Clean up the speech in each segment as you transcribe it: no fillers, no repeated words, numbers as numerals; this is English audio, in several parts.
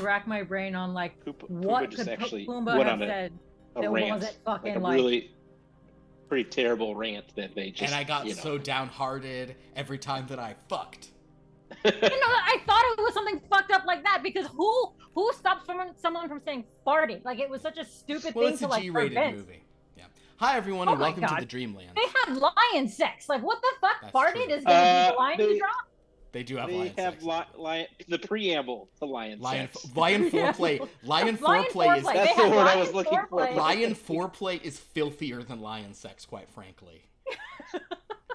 rack my brain on like Pumbaa just actually Pumbaa went have on said a that rant, wasn't fucking like a really pretty terrible rant that they just. And I got so downhearted every time that I fucked. I thought it was something fucked up like that because who stops someone from saying farting? Like it was such a stupid thing to like G-rated prevent. movie. Yeah. Hi everyone, and welcome to the Dreamlands. They had lion sex. Like what the fuck? That's Farting true. is gonna be the line you drop. They do have They lion have sex. the preamble to lion sex. Lion foreplay. Lion foreplay is. That's the word I was looking for. Lion foreplay is filthier than lion sex, quite frankly.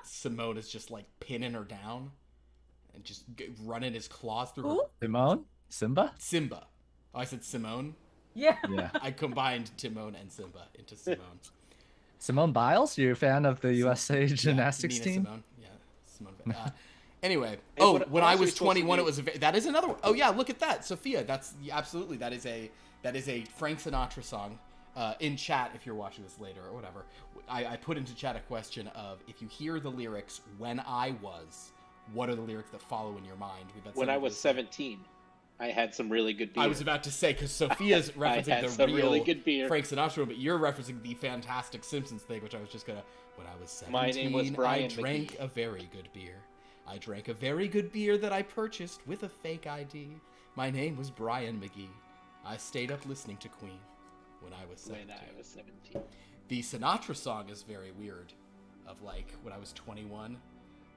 Simone is just like pinning her down and just running his claws through her. Timon? Simba? Simba. Oh, I said Simone? Yeah. I combined Timon and Simba into Simone. Simone Biles? You're a fan of the USA gymnastics team? Simone. Yeah, Simone. Anyway, when I was 21, it was that is another one. Oh yeah, look at that, Sophia. That's absolutely that is a Frank Sinatra song. In chat, if you're watching this later or whatever, I put into chat a question of if you hear the lyrics "When I was," what are the lyrics that follow in your mind? When I was 17, I had some really good beer. I was about to say because Sophia's referencing the real really good beer. Frank Sinatra, but you're referencing the fantastic Simpsons thing, which I was just gonna. When I was 17, my name was Brian I drank a very good beer. I drank a very good beer that I purchased with a fake ID. My name was Brian McGee. I stayed up listening to Queen when I was 17. The Sinatra song is very weird. Of like when I was 21,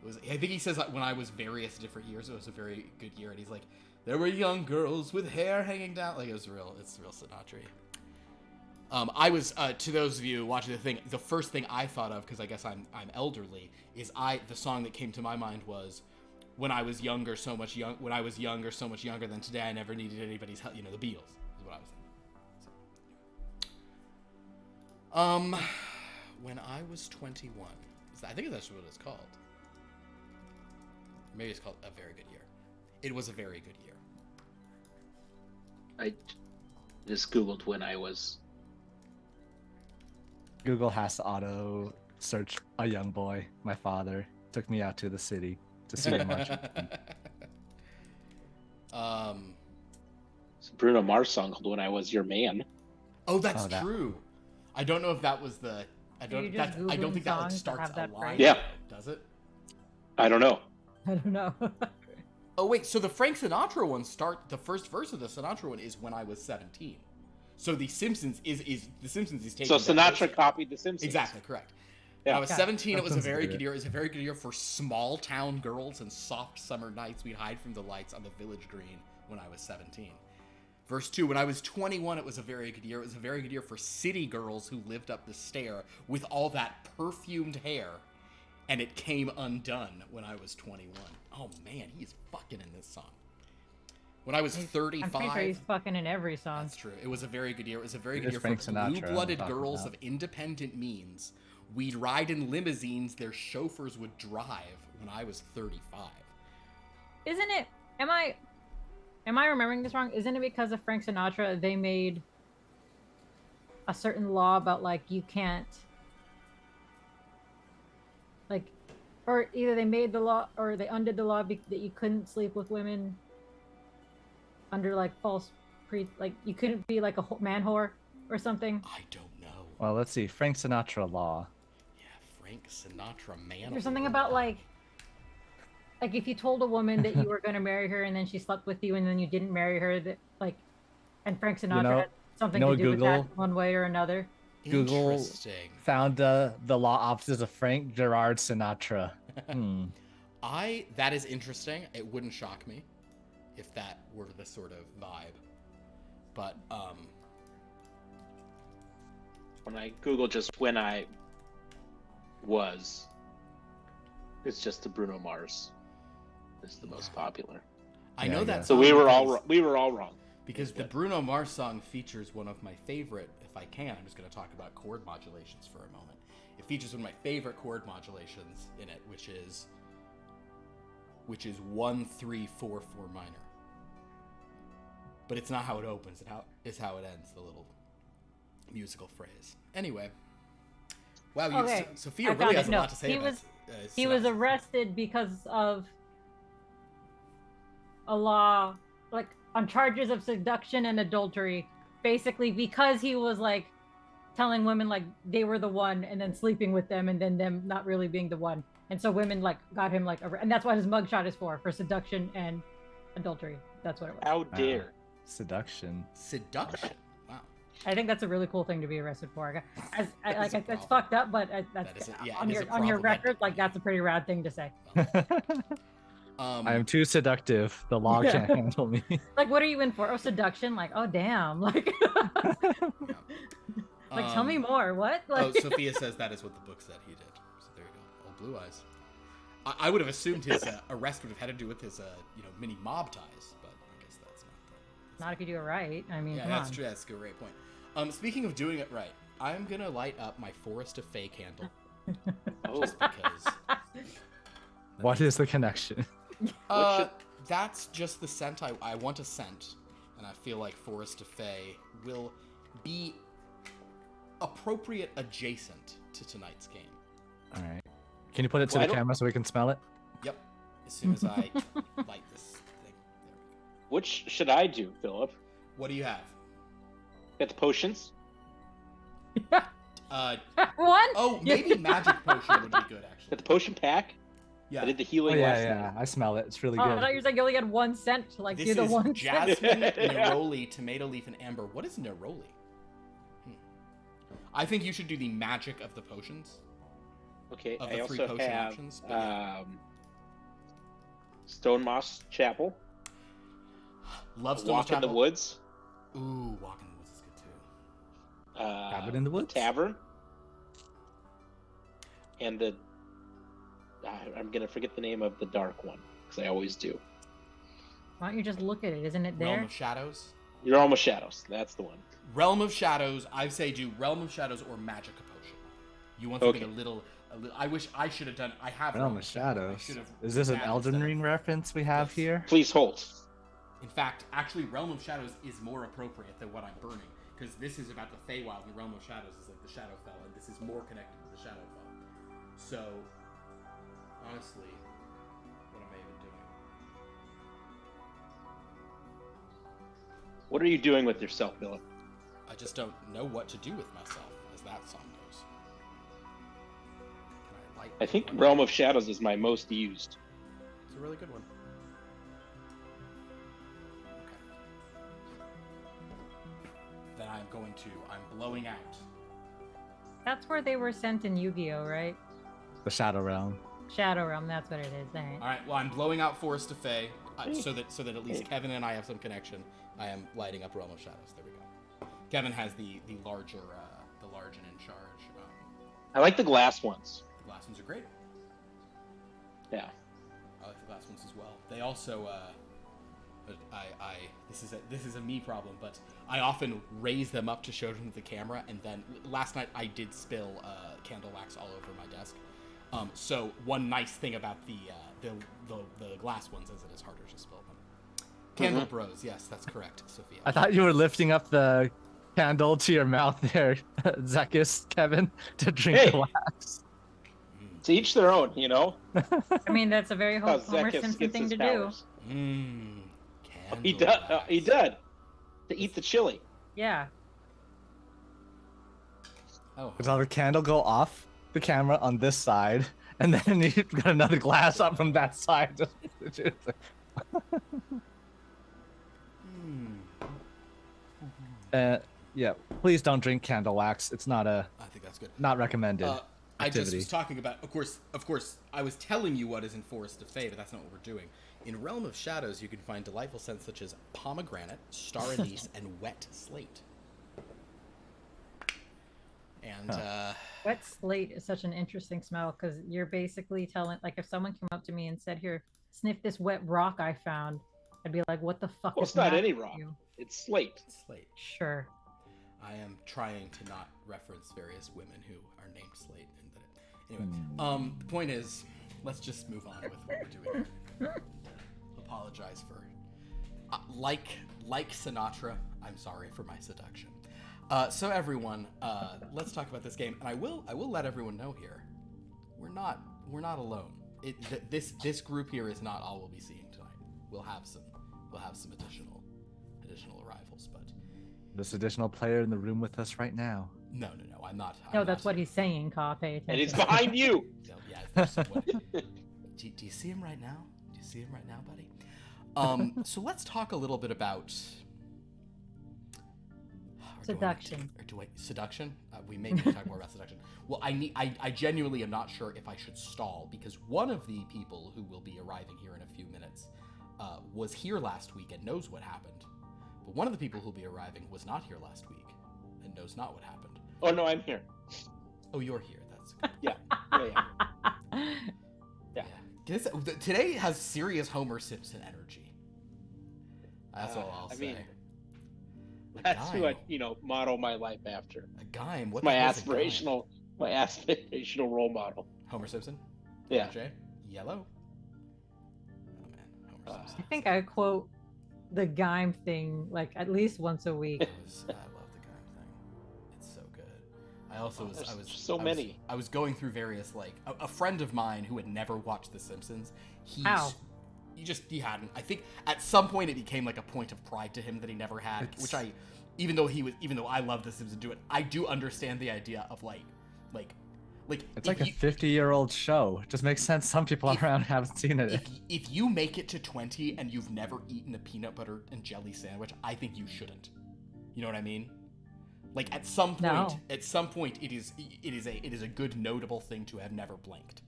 I think he says like, when I was various different years, it was a very good year, and he's like, there were young girls with hair hanging down. Like it's real Sinatra. I was to those of you watching the thing. The first thing I thought of, because I guess I'm elderly, is the song that came to my mind was when I was younger, so much younger than today. I never needed anybody's help. The Beatles is what I was thinking. When I was 21, I think that's what it's called. Maybe it's called A Very Good Year. It was a very good year. I just googled when I was. Google has to auto search a young boy. My father took me out to the city to see a marching band. It's a Bruno Mars song called "When I Was Your Man." Oh, that's true. I don't know if that was the. I don't think that like starts a line. Yeah. Does it? I don't know. I don't know. Oh wait, so the Frank Sinatra one the first verse of the Sinatra one is "When I Was 17." So the Simpsons is taking. So Sinatra copied the Simpsons. Exactly correct. Yeah. When I was 17, it was a very good year. It was a very good year for small town girls and soft summer nights. We'd hide from the lights on the village green when I was 17. Verse 2, when I was 21, it was a very good year. It was a very good year for city girls who lived up the stair with all that perfumed hair, and it came undone when I was 21. Oh man, he's fucking in this song. When I was 35... I'm pretty sure he's fucking in every song. That's true. It was a very good year. It was a very good year for blue-blooded girls of independent means. We'd ride in limousines their chauffeurs would drive when I was 35. Isn't it... Am I remembering this wrong? Isn't it because of Frank Sinatra they made a certain law about like you can't like, or either they made the law or they undid the law that you couldn't sleep with women under like like you couldn't be like a man whore or something. I don't know. Well, let's see. Frank Sinatra law. Yeah, Frank Sinatra man. There's something about like if you told a woman that you were going to marry her and then she slept with you and then you didn't marry her, that like, and Frank Sinatra had something to do with that one way or another. Google found the law offices of Frank Gerard Sinatra. That is interesting. It wouldn't shock me if that were the sort of vibe. But when I Google just when I was, it's just the Bruno Mars. Is the most popular. I know that. So we were all wrong. Because the Bruno Mars song features one of my favorite, if I can, I'm just going to talk about chord modulations for a moment. It features one of my favorite chord modulations in it, which is 1 3 4 4 minor. But it's not how it opens, it's how it ends, the little musical phrase. Anyway. Wow, Sophia really has a lot to say about it. He was arrested because of a law, like on charges of seduction and adultery, basically because he was like telling women like they were the one and then sleeping with them and then them not really being the one. And so women like got him like, and that's what his mugshot is for seduction and adultery. That's what it was. How dare. Seduction. Seduction. Wow. I think that's a really cool thing to be arrested for. That is a It's problem. fucked up, but that's That is a- yeah, on it is your a on your problem. record, like that's a pretty rad thing to say. I am too seductive. The law can't handle me. Like, what are you in for? Oh, seduction. Like, oh damn. Like, like tell me more. What? Like, Oh, Sophia says that is what the book said he did. So there you go. Old Blue Eyes. I would have assumed his arrest would have had to do with his mini mob ties, but I guess that's not. not if you do it right. I mean, Yeah, come that's on. true. That's a great point. Speaking of doing it right, I'm gonna light up my Forest of Fae candle. Oh, Just because. What is the connection? That's just the scent I want a scent, and I feel like Forest of Fae will be appropriate adjacent to tonight's game. All right. Can you put it to Well, I the don't- camera so we can smell it? Yep. As soon as I light this thing. There we go. which should I do, Philip? What do you have? Get the potions. One. Oh, maybe magic potion would be good, Get actually. the potion pack. Yeah. I did the Oh healing yeah, last yeah. night. I smell it. It's really Oh, I thought good. you were saying you only had 1 cent. Like, This you're the is one jasmine, cent. neroli, tomato leaf, and amber. What is neroli? I think you should do the magic of the potions. Okay, Of I the three also potion have options, but yeah. Stone Moss Chapel. Love Stone Walk in the Chapel. Woods. Ooh, Walk in the Woods is good too. Cabin in the Woods? Tavern. And the I'm gonna forget the name of the dark one because I always do. Why don't you just look at it? Isn't it Realm there? of Shadows. You're almost shadows. That's the one. Realm of Shadows. I say do Realm of Shadows or Magic Potion. You want something Okay. a little. I wish I should have done. I have Realm of I Shadows. should have Is this an added Elden instead of- Ring reference we have Yes. here? Please hold. In fact, actually, Realm of Shadows is more appropriate than what I'm burning because this is about the Feywild, and Realm of Shadows is like the Shadowfell, and this is more connected to the Shadowfell. So, honestly, what am I even doing? What are you doing with yourself, Philip? I just don't know what to do with myself, as that song goes. Can I light? I think one? Realm of Shadows is my most used. It's a really good one. Okay. Then I'm blowing out. That's where they were sent in Yu-Gi-Oh, right? The Shadow Realm. Shadow Realm. That's what it is. All right. All right. Well, I'm blowing out Forest of Fae, so that at least Kevin and I have some connection. I am lighting up Realm of Shadows. There we go. Kevin has the larger and in charge. I like the glass ones. The glass ones are great. Yeah. I like the glass ones as well. They also, but this is a me problem, but I often raise them up to show them to the camera, and then last night I did spill candle wax all over my desk. So one nice thing about the glass ones is it is harder to spill them. Candle Bros, yes, that's correct, Sophia. I thought you were lifting up the candle to your mouth there, Zekas, Kevin, to drink Hey. the wax. To each their own, you know. I mean, that's a very How Homer Zekas Simpson gets thing his to powers. He Candle does. wax. He did. To eat the chili. do. Yeah. Oh, Because I'll have the candle go off the camera on this side, and then you've got another glass up from that side. Yeah, please don't drink candle wax. It's not I think that's good. not recommended. I just activity. was talking about, of course, I was telling you what is in Forest of Fae, but that's not what we're doing. In Realm of Shadows, you can find delightful scents such as pomegranate, star anise, and wet slate. And Wet slate is such an interesting smell because you're basically telling, like, if someone came up to me and said, "Here, sniff this wet rock I found," I'd be like, "What the fuck?" Well, is it's not the any matter with rock. you?" It's slate. slate. Sure. I am trying to not reference various women who are named Slate. Anyway, the point is, let's just move on with what we're doing here. Apologize for, like Sinatra. I'm sorry for my seduction. So everyone, let's talk about this game, and I will let everyone know here, we're not alone. This group here is not all we'll be seeing tonight. We'll have some additional additional arrivals, but This additional player in the room with us right now. no, I'm not. No, that's what he's saying, Ka. Pay attention. And he's behind you. No, yeah, there's someone. Do you see him right now? Do you see him right now, buddy? So let's talk a little bit about Seduction. Seduction? We may need to talk more about seduction. Well, I genuinely am not sure if I should stall, because one of the people who will be arriving here in a few minutes was here last week and knows what happened. But one of the people who'll be arriving was not here last week and knows not what happened. Oh no, I'm here. Oh, you're here. That's good. Yeah. Today has serious Homer Simpson energy. That's all I'll say. mean, that's who I, model my life after. A guy. What? My aspirational role model. Homer Simpson. Yeah. Jay? Yellow. Oh man, Homer Simpson. I think I quote the Gaim thing like at least once a week. I love the Gaim thing. It's so good. I was going through various a friend of mine who had never watched The Simpsons. He hadn't. I think at some point it became like a point of pride to him that he never had, which even though I love The Simpsons do it, I do understand the idea of it's like a 50-year-old show. It just makes sense. Some people around haven't seen it. If you make it to 20 and you've never eaten a peanut butter and jelly sandwich, I think you shouldn't. You know what I mean? Like at some point, it is a good notable thing to have never blanked.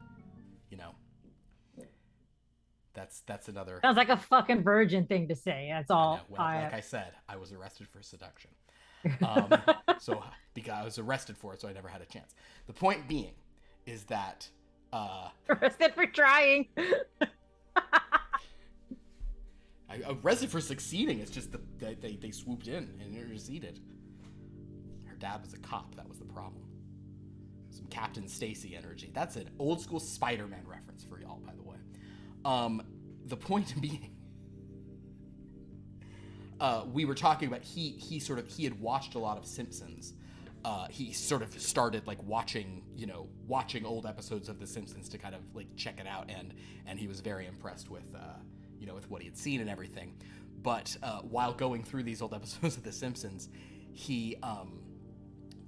You know. That's another. Sounds like a fucking virgin thing to say. That's all. Like I said, I was arrested for seduction. So because I was arrested for it, so I never had a chance. The point being is that arrested for trying. I arrested for succeeding. It's just they swooped in and interceded. Her dad was a cop. That was the problem. Some Captain Stacy energy. That's an old school Spider-Man reference for y'all, by the way. The point being, we were talking about he had watched a lot of Simpsons. He sort of started watching old episodes of The Simpsons to kind of check it out, and he was very impressed with with what he had seen and everything. But while going through these old episodes of The Simpsons, he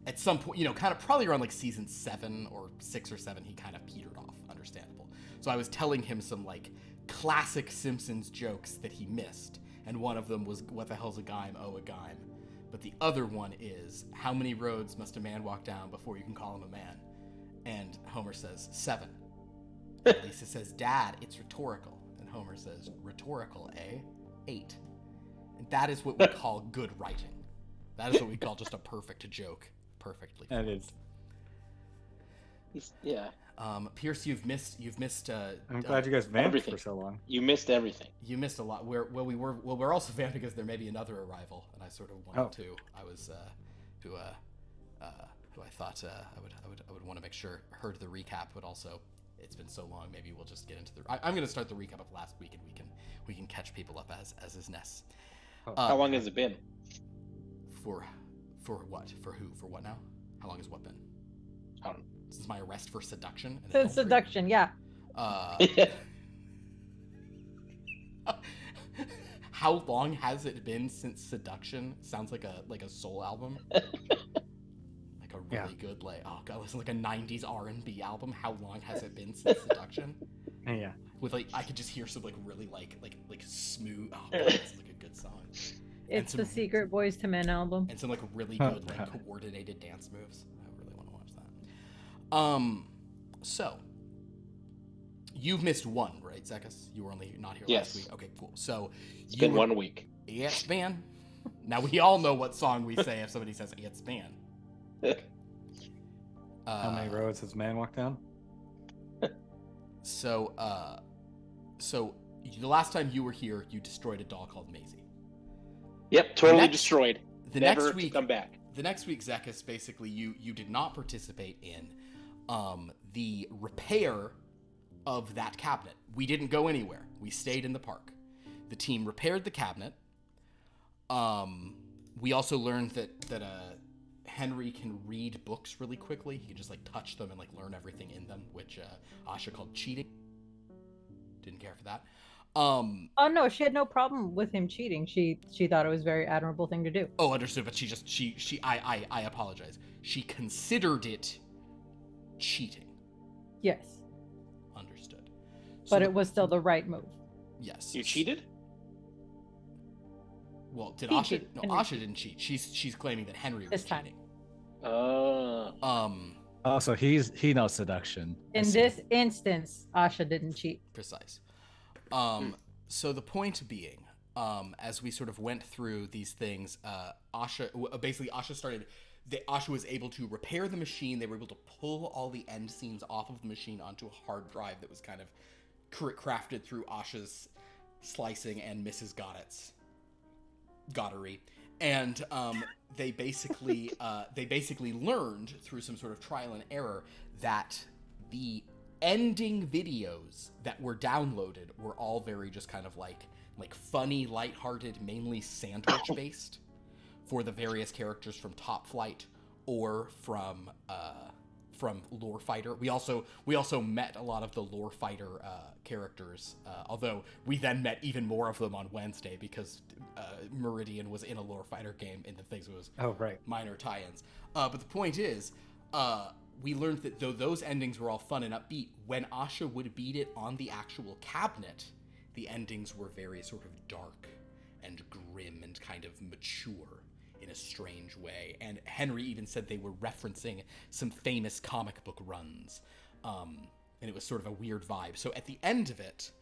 at some point, kind of probably around season 7 or 6 or 7, he kind of petered off. Understandable. So I was telling him some classic Simpsons jokes that he missed, and one of them was, "What the hell's a Gaim? Oh, a Gaim." But the other one is, "How many roads must a man walk down before you can call him a man?" And Homer says, 7. And Lisa says, "Dad, it's rhetorical." And Homer says, "Rhetorical, eh? 8. And that is what we call good writing. That is what we call just a perfect joke. Perfectly. That is. Yeah. Pierce, you've missed. I'm glad you guys vamped everything. for so long. You missed everything. You missed a lot. We're also vamped because there may be another arrival, and I sort of wanted to. I was who I thought I would want to make sure heard the recap, but also it's been so long. Maybe we'll just get into the. I'm going to start the recap of last week, and we can catch people up as is necessary. How long has it been? For what? For who? For what now? How long has what been? I don't know. Since my arrest for seduction. Since seduction, yeah. How long has it been since Seduction? Sounds like a soul album. Like a really good listen, like a 90s R&B album. How long has it been since Seduction? Yeah. With I could just hear some really like smooth. Oh, God, it's like a good song. It's the Secret Boys to Men album. And some really good coordinated dance moves. I really want to watch that. So you've missed one, right, Zekas? You were only not here last week. Okay, cool. So it's been 1 week. It's been. Now we all know what song we say if somebody says it's been. How many roads has man walked down? So the last time you were here, you destroyed a doll called Maisie. Yep, totally destroyed. Next week, come back. The next week, Zekas, basically, you did not participate in the repair of that cabinet. We didn't go anywhere. We stayed in the park. The team repaired the cabinet. We also learned that Henry can read books really quickly. He can just touch them and learn everything in them, which Asha called cheating. Didn't care for that. Oh no, she had no problem with him cheating. She thought it was a very admirable thing to do. Oh, understood. But I apologize. She considered it cheating. Yes, Understood. but it was still the right move. Yes. You cheated? Well, did He Asha? cheated. No, Henry Asha didn't cheat. She's claiming that Henry was This time. cheating. Oh, so he knows seduction. I In see. this instance, Asha didn't cheat. Precise. So the point being, as we sort of went through these things, Asha started. Asha was able to repair the machine. They were able to pull all the end scenes off of the machine onto a hard drive that was kind of crafted through Asha's slicing and Mrs. Goddery. And they basically learned through some sort of trial and error that the ending videos that were downloaded were all very just kind of like funny, lighthearted, mainly sandwich based for the various characters from Top Flight or from Lore Fighter. We also met a lot of the Lore Fighter characters, although we then met even more of them on Wednesday because Meridian was in a Lore Fighter game in the things it was minor tie-ins. But the point is, we learned that though those endings were all fun and upbeat, when Asha would beat it on the actual cabinet, the endings were very sort of dark and grim and kind of mature in a strange way. And Henry even said they were referencing some famous comic book runs. And it was sort of a weird vibe. So at the end of it,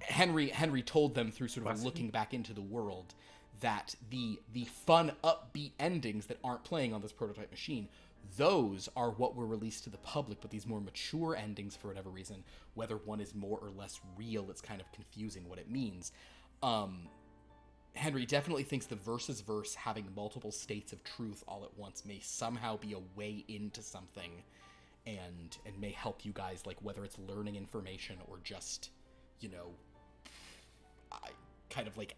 Henry told them through sort of looking back into the world that the fun, upbeat endings that aren't playing on this prototype machine, those are what were released to the public, but these more mature endings, for whatever reason, whether one is more or less real, it's kind of confusing what it means. Henry definitely thinks the versus verse having multiple states of truth all at once may somehow be a way into something and may help you guys, like whether it's learning information or just, kind of like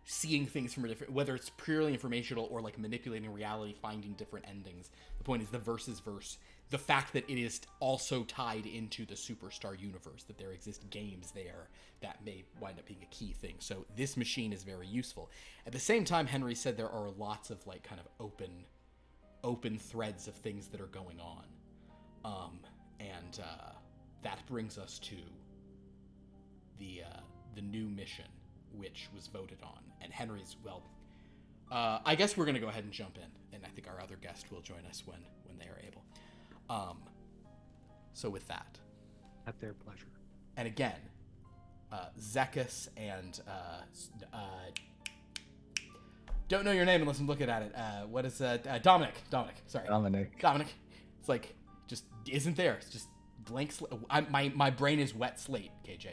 seeing things from a different, whether it's purely informational or like manipulating reality, finding different endings. The point is the versus verse, the fact that it is also tied into the Superstar universe, that there exist games there that may wind up being a key thing. So this machine is very useful. At the same time, Henry said there are lots of like kind of open threads of things that are going on. And that brings us to the new mission, which was voted on. And Henry's, I guess we're going to go ahead and jump in, and I think our other guest will join us when they are able. So with that, At their pleasure. and again, Zekas and don't know your name unless I'm looking at it. What is Dominic? Sorry, Dominic. It's like just isn't there. It's just blank. My brain is wet slate, KJ.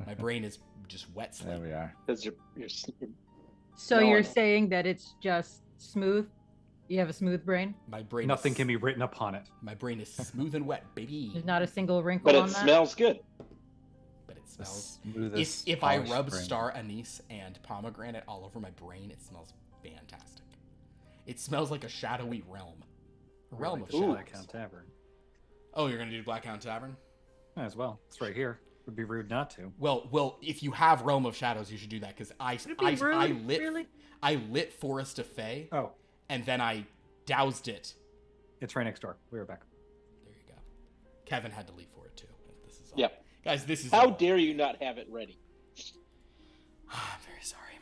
My brain is just wet slate. There we are. Because you're So No, you're I- saying that it's just smooth? You have a smooth brain? My brain. Nothing can be written upon it. My brain is smooth and wet, baby. There's not a single wrinkle but on it that? smells good. But it The smells. smoothest, If I polished rub brain. star anise and pomegranate all over my brain, it smells fantastic. It smells like a shadowy realm. A realm of Ooh. shadows. Blackhound Tavern. Oh, you're gonna do Blackhound Tavern? Might as well. It's right here. Would be rude not to. Well, if you have Realm of Shadows, you should do that because I lit Forest of Fey, Oh, and then I doused it. it's right next door. We were back. There you go. Kevin had to leave for it too. This is all. Yep. Guys, this is How all. dare you not have it ready? I'm very sorry.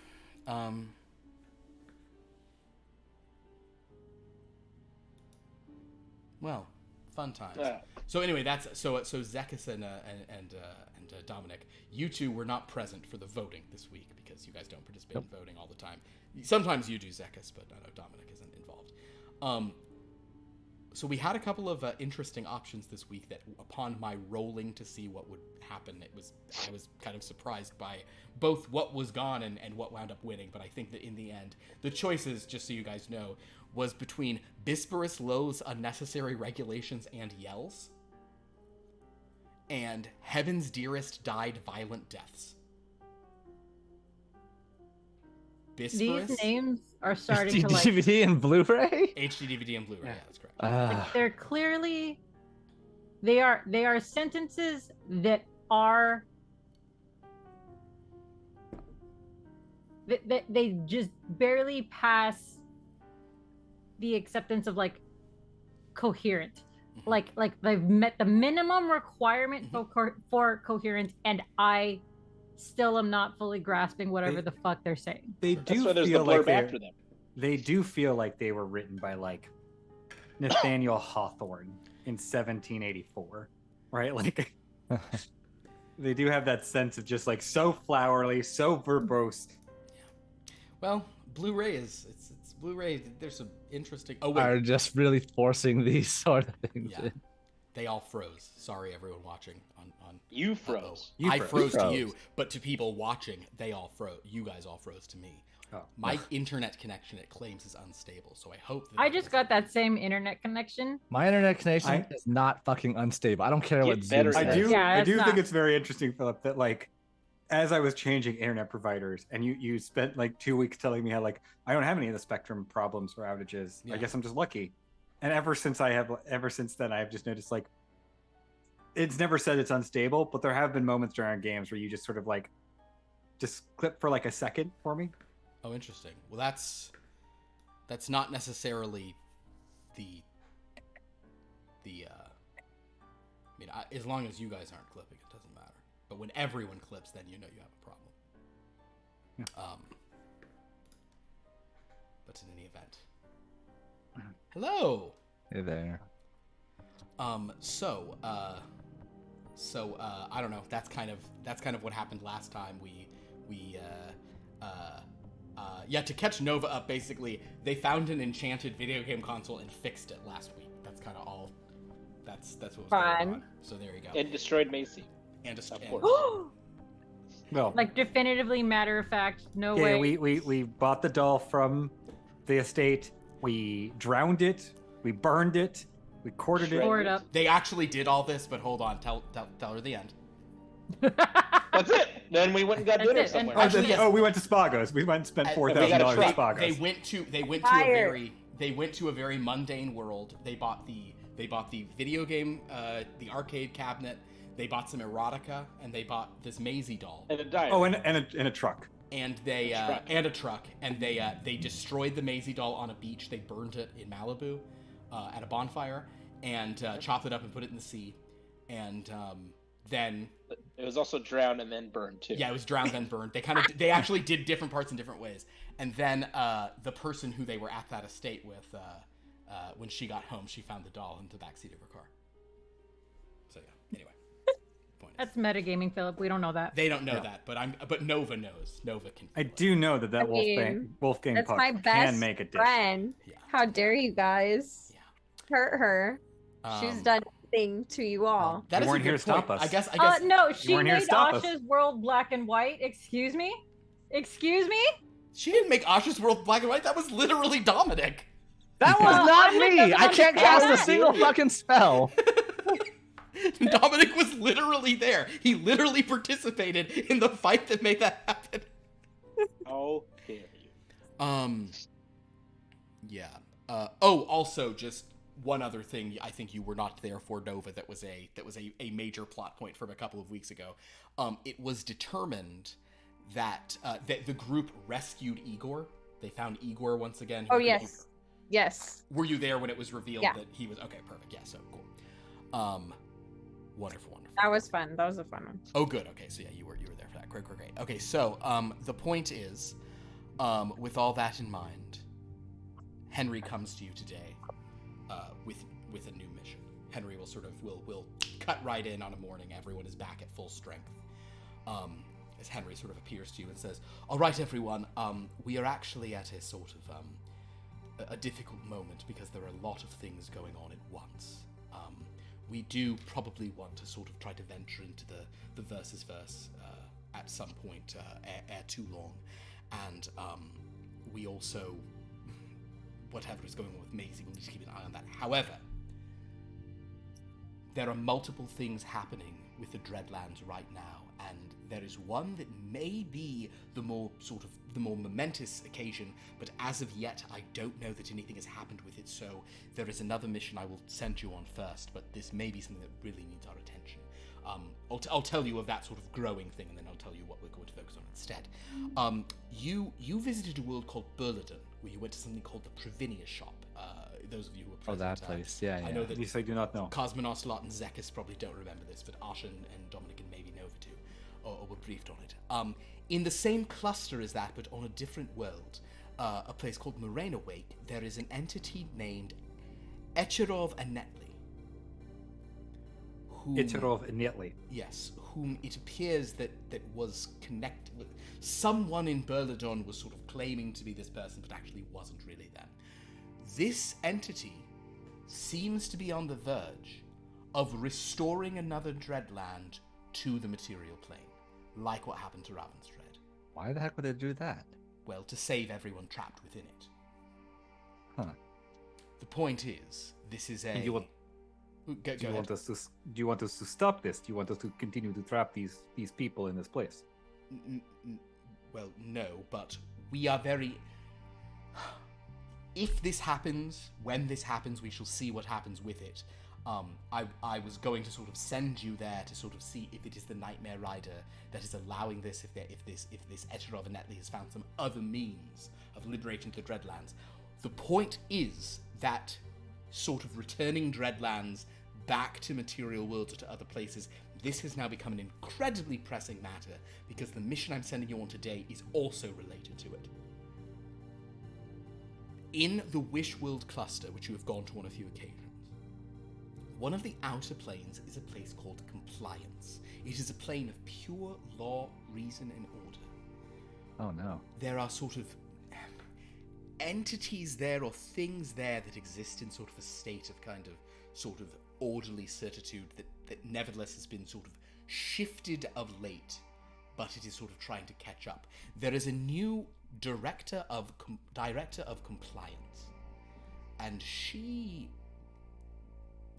Well, fun times. So anyway, that's so Zekas and Dominic, you two were not present for the voting this week because you guys don't participate in voting all the time. Sometimes you do, Zekas, but I know Dominic isn't involved. So we had a couple of interesting options this week that, upon my rolling to see what would happen, I was kind of surprised by both what was gone and what wound up winning. But I think that in the end, the choices, just so you guys know, was between Bisperus Lowe's Unnecessary Regulations and Yells and Heaven's Dearest Died Violent Deaths. Bisperus, These names are starting to like... DVD and Blu-ray? HD DVD and Blu-ray. Yeah, that's correct. They're clearly... They are sentences that are they just barely pass the acceptance of like coherent. Like they've met the minimum requirement for coherence, and I still am not fully grasping whatever the fuck they're saying. They That's do why there's the feel like blurb after them. they do feel like they were written by like Nathaniel Hawthorne in 1784, right? Like they do have that sense of just like so flowery, so verbose. Well, Blu-ray it's Blu-ray. There's some interesting. Oh Are wait, just really forcing these sort of things. yeah, they all froze. Sorry, everyone watching on. You froze. You I froze to froze. you, but to people watching, they all froze. You guys all froze to me. Oh. My internet connection, it claims, is unstable, so I hope that I just got that same internet connection. My internet connection is not fucking unstable. I don't care what Get Zoom better says. at I it. do. Yeah, I it's do not. think it's very interesting, Philip, that like, as I was changing internet providers, and you spent like 2 weeks telling me how like I don't have any of the Spectrum problems or outages. Yeah. I guess I'm just lucky. And ever since then, I have just noticed like, it's never said it's unstable, but there have been moments during games where you just sort of like, just clip for like a second for me. Oh, interesting. Well, that's not necessarily the. I mean, as long as you guys aren't clipping, it doesn't matter. But when everyone clips, then you know you have a problem. But in any event, hello. Hey there. So I don't know. That's kind of what happened last time. Yeah, to catch Nova up, basically, they found an enchanted video game console and fixed it last week. That's kind of all. That's what was going on. So there you go. And destroyed Macy. Of course. Well, Like definitively, matter of fact, no yeah, way. we bought the doll from the estate. We drowned it. We burned it. We quartered it. Tore it up. They actually did all this, but hold on. Tell her the end. That's it. Then we went and got That's dinner it. somewhere. Oh, Actually, yes. we went to Spagos. We went and spent And $4,000 they at got a Spagos. They went to a very mundane world. They bought the video game, the arcade cabinet. They bought some erotica, and they bought this Maisie doll. And a diary. Oh, and a truck. And they A truck. they destroyed the Maisie doll on a beach. They burned it in Malibu at a bonfire and chopped it up and put it in the sea. And then It was also drowned and then burned too. yeah, it was drowned then burned. They actually did different parts in different ways. And then the person who they were at that estate with, when she got home, she found the doll in the backseat of her car. So yeah. Anyway, point is, That's metagaming, Philip. We don't know that. they don't know that, but Nova knows. Nova can. I do know that I Wolfgang That's Puck my can best make a dish. friend. Yeah. How dare you guys hurt her? She's Um, done nothing to you all. That You is a weren't here good to stop point. us. I guess. No, she weren't here to made stop us. Asha's world black and white. Excuse me? Excuse me? She didn't make Asha's world black and white. That was literally Dominic. That was Well, not I'm me. not I can't understand cast a that. single fucking spell. Dominic was literally there. He literally participated in the fight that made that happen. How dare you? Yeah. Also, just one other thing. I think you were not there for, Nova. That was a major plot point from a couple of weeks ago. It was determined that the group rescued Igor. They found Igor once again. Oh yes, yes. Were you there when it was revealed Yeah. that he was okay? Perfect. Yeah. So cool. Wonderful. That was fun. That was a fun one. Oh, good. Okay, so yeah, you were there for that. Great. Okay, so the point is, with all that in mind, Henry comes to you today, with a new mission. Henry will cut right in on a morning. Everyone is back at full strength. As Henry sort of appears to you and says, "All right, everyone. We are actually at a sort of a difficult moment because there are a lot of things going on at once. We do probably want to sort of try to venture into the versus verse at some point ere too long, and we also, whatever is going on with Maisie, we'll need to keep an eye on that. However, there are multiple things happening with the Dreadlands right now, and there is one that may be the more momentous occasion, but as of yet, I don't know that anything has happened with it, so there is another mission I will send you on first, but this may be something that really needs our attention. I'll tell you of that sort of growing thing, and then I'll tell you what we're going to focus on instead. You visited a world called Burladon, where you went to something called the Provinia Shop. Those of you who are present, that place. Yeah. I know that Yes, I do not know. Cosmonaut Lot and Zekas probably don't remember this, but Ashen and Dominic and maybe Nova do, or were briefed on it. In the same cluster as that, but on a different world, a place called Morena Wake, there is an entity named Echerov Anetli. Echerov Anetli. Yes, whom it appears that was connected with. Someone in Burladon was sort of claiming to be this person, but actually wasn't really them. This entity seems to be on the verge of restoring another Dreadland to the material plane, like what happened to Ravensdread. Why the heck would it do that? Well, to save everyone trapped within it. Huh. The point is, this is a... And you want, Go do you ahead. want us to stop this? Do you want us to continue to trap these people in this place? Well, no, but we are very... If this happens, when this happens, we shall see what happens with it. I was going to sort of send you there to sort of see if it is the Nightmare Rider that is allowing this, if this Echerov Anetli has found some other means of liberating the Dreadlands. The point is that sort of returning Dreadlands back to material worlds or to other places, this has now become an incredibly pressing matter because the mission I'm sending you on today is also related to it. In the Wish World cluster, which you have gone to on a few occasions, one of the outer planes is a place called Compliance. It is a plane of pure law, reason, and order. Oh no. There are sort of entities there or things there that exist in sort of a state of kind of sort of orderly certitude that nevertheless has been sort of shifted of late, but it is sort of trying to catch up. There is a new director of compliance, and she...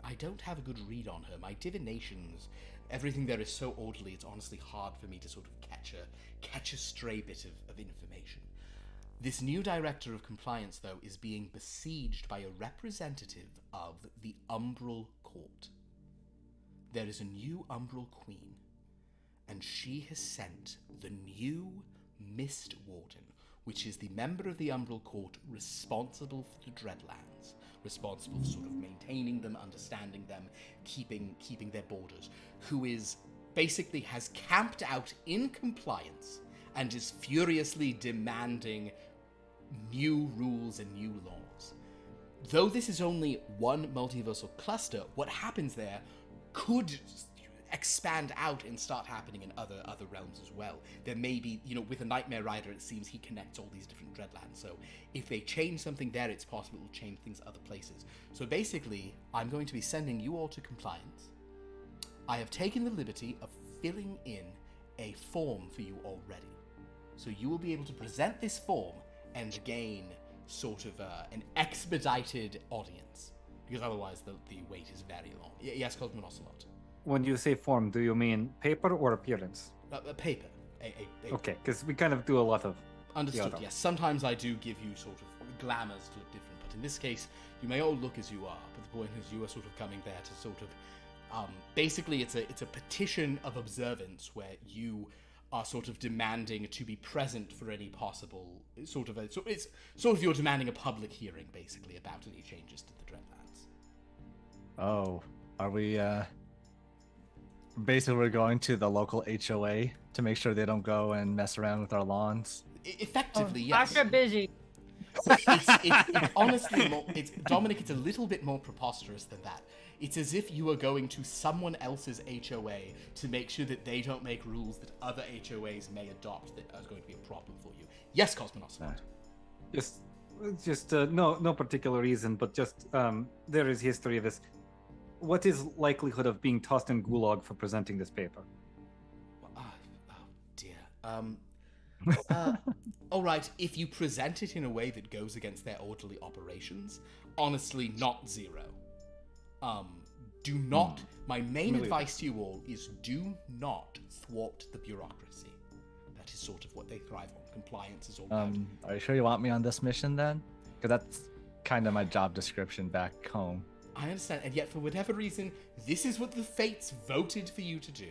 I don't have a good read on her. My divinations, everything there is so orderly, it's honestly hard for me to sort of catch a stray bit of information. This new director of compliance, though, is being besieged by a representative of the Umbral Court. There is a new Umbral Queen, and she has sent the new Mist Warden, which is the member of the Umbral Court responsible for the Dreadlands, responsible for sort of maintaining them, understanding them, keeping their borders, who is basically has camped out in compliance and is furiously demanding new rules and new laws. Though this is only one multiversal cluster, what happens there could expand out and start happening in other realms as well. There may be, with the Nightmare Rider, it seems he connects all these different Dreadlands, so if they change something there, it's possible it will change things other places. So basically, I'm going to be sending you all to compliance. I have taken the liberty of filling in a form for you already. So you will be able to present this form and gain sort of an expedited audience, because otherwise the wait is very long. Yes, Cosmo Ocelot. When you say form, do you mean paper or appearance? A paper. A Okay, because we kind of do a lot of... Understood, yes. Sometimes I do give you sort of glamours to look different, but in this case, you may all look as you are, but the point is you are sort of coming there to sort of... basically, it's a petition of observance where you are sort of demanding to be present for any possible... it's sort of you're demanding a public hearing, basically, about any changes to the Dreadlands. Oh, are we, basically we're going to the local HOA to make sure they don't go and mess around with our lawns? Effectively, yes. Extra busy. It's honestly more, Dominic, it's a little bit more preposterous than that. It's as if you are going to someone else's HOA to make sure that they don't make rules that other HOAs may adopt that are going to be a problem for you. Yes, Cosmonaut. Just no particular reason, but just there is history of this. What is likelihood of being tossed in gulag for presenting this paper? Oh dear. All right, if you present it in a way that goes against their orderly operations, honestly, not zero. Do not. My main advice to you all is do not thwart the bureaucracy. That is sort of what they thrive on. Compliance is all about. Are you sure you want me on this mission then? Because that's kind of my job description back home. I understand, and yet for whatever reason, this is what the Fates voted for you to do.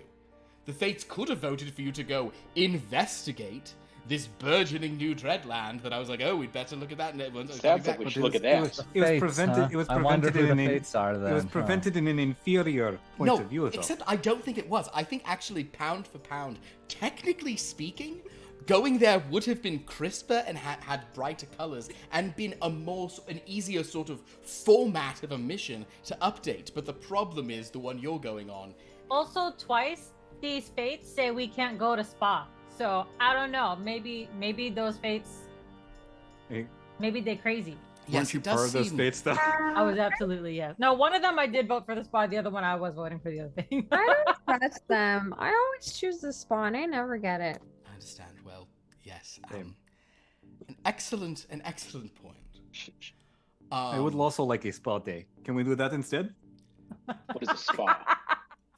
The Fates could have voted for you to go investigate this burgeoning new Dreadland that I was like, oh, we'd better look at that. And everyone's Sounds like we should look at that. It was Fates, prevented. huh? It was I wonder prevented who in the an. fates are then. It was huh? prevented in an inferior point of view, though. Except I don't think it was. I think actually, pound for pound, technically speaking, going there would have been crisper and had brighter colors and been an easier sort of format of a mission to update. But the problem is the one you're going on. Also, twice these fates say we can't go to spa. So I don't know. Maybe those fates. Hey. Maybe they're crazy. Weren't you part of those fates, though? I was absolutely yes. No, one of them I did vote for the spa. The other one I was voting for the other thing. I don't trust them. I always choose the spawn. I never get it. I understand. Well, yes. An excellent point. I would also like a spa day. Can we do that instead? What is a spa?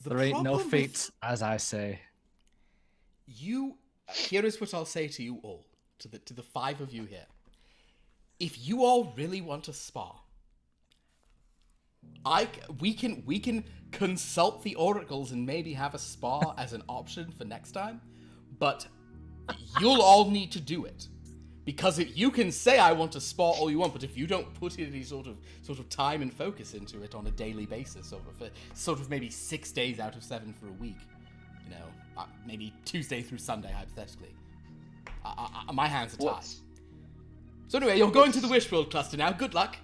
There ain't no problem with fates, as I say. Here is what I'll say to you all, to the five of you here. If you all really want a spa, we can consult the oracles and maybe have a spa as an option for next time, but you'll all need to do it. Because you can say I want a spa all you want, but if you don't put any sort of time and focus into it on a daily basis, or for sort of maybe 6 days out of 7 for a week, maybe Tuesday through Sunday hypothetically, my hands are tied. So anyway, you're going to the Wishworld cluster now. Good luck.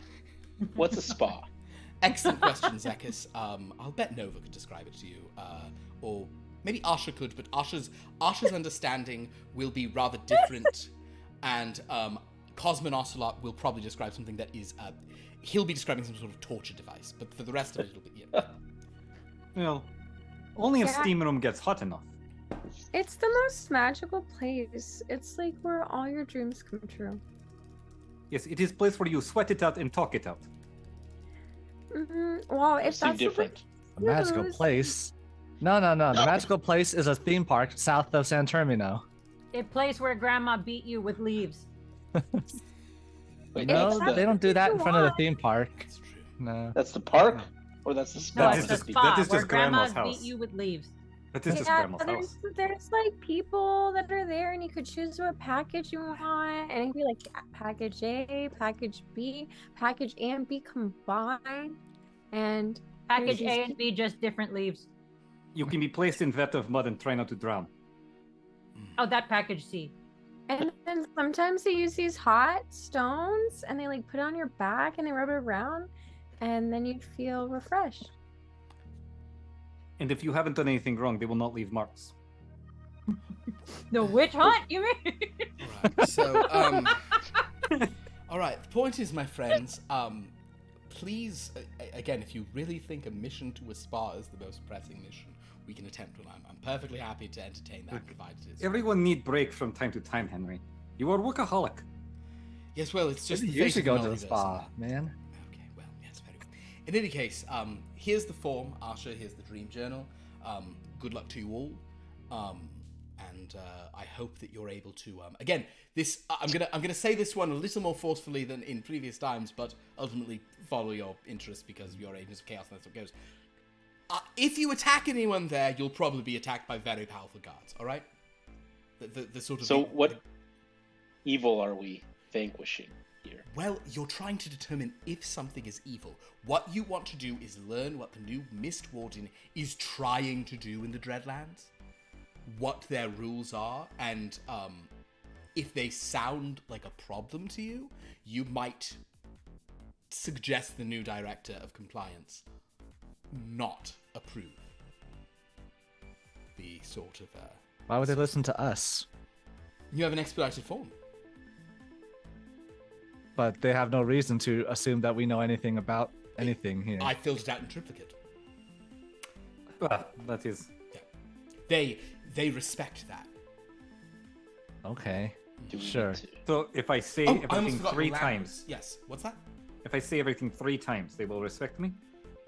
What's a spa? Excellent question, Zekas. I'll bet Nova could describe it to you, or maybe Asha could, but Asha's understanding will be rather different. And Cosmo and Ocelot will probably describe something that is, he'll be describing some sort of torture device, but for the rest of it, it'll be, yeah. Well, only a steam room gets hot enough. It's the most magical place. It's like where all your dreams come true. Yes, it is a place where you sweat it out and talk it out. Well, if Seem that's different. A magical place? No. The magical place is a theme park south of San Termino. A place where grandma beat you with leaves. Wait, No, that's they don't do what that you in front of the want. theme park. That's true. No. That's the park, or that's the spa? No, That it's is the just- spa that is where just grandma's grandmas house. beat you with leaves. That is just Yeah, grandma's house. there's like people that are there, and you could choose what package you want, and it could be like package A, package B, package A and B combined, and Package There's A these and B, just different leaves. You can be placed in vat of mud and try not to drown. Oh, that package C. and then sometimes they use these hot stones, and they like put it on your back, and they rub it around, and then you feel refreshed. And if you haven't done anything wrong, they will not leave marks. The witch hunt, you mean? Alright, so, alright, the point is, my friends, please, again, if you really think a mission to a spa is the most pressing mission, we can attempt one. I'm perfectly happy to entertain that, provided it is. Everyone need breaks from time to time, Henry. You are a workaholic. Yes, well, it's just Maybe the you fate should of go the to the multiverse, spa, isn't man. it? Okay, well, yes, very well. In any case, here's the form, Asha. Here's the dream journal. Good luck to you all, and I hope that you're able to. Again, this I'm gonna say this one a little more forcefully than in previous times, but ultimately follow your interests because you're agents of chaos, and that's what goes. If you attack anyone there, you'll probably be attacked by very powerful guards. All right. The sort of. So what evil are we vanquishing here? Well, you're trying to determine if something is evil. What you want to do is learn what the new Mist Warden is trying to do in the Dreadlands, what their rules are, and if they sound like a problem to you, you might suggest the new Director of Compliance not approve the sort of... Why would they listen to us? You have an expedited form. But they have no reason to assume that we know anything about anything here. I filled it out in triplicate. Well, that is. They respect that. Okay. Do we Sure. need to- So if I say I almost everything forgot 3 language. times, Yes. What's that? if I say everything 3 times, they will respect me?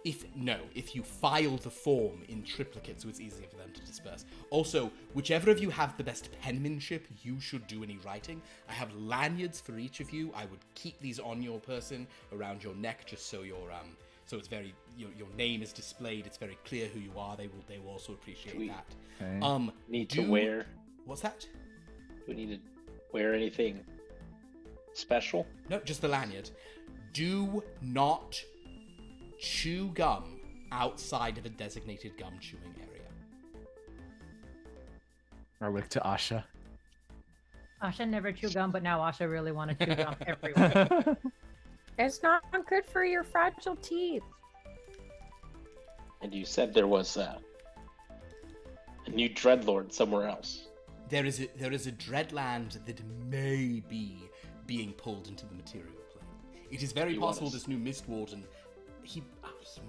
If you file the form in triplicate so it's easier for them to disperse. Also, whichever of you have the best penmanship, you should do any writing. I have lanyards for each of you. I would keep these on your person, around your neck, just so So it's very your name is displayed. It's very clear who you are. They will also appreciate that. Okay. Need to wear. What's that? Do we need to wear anything special? No, just the lanyard. Do not chew gum outside of a designated gum chewing area. Or look to Asha. Asha never chew gum, but now Asha really want to chew gum everywhere. It's not good for your fragile teeth. And you said there was a new dreadlord somewhere else. There is a dreadland that may be being pulled into the material plane. It is very possible this new Mist Warden,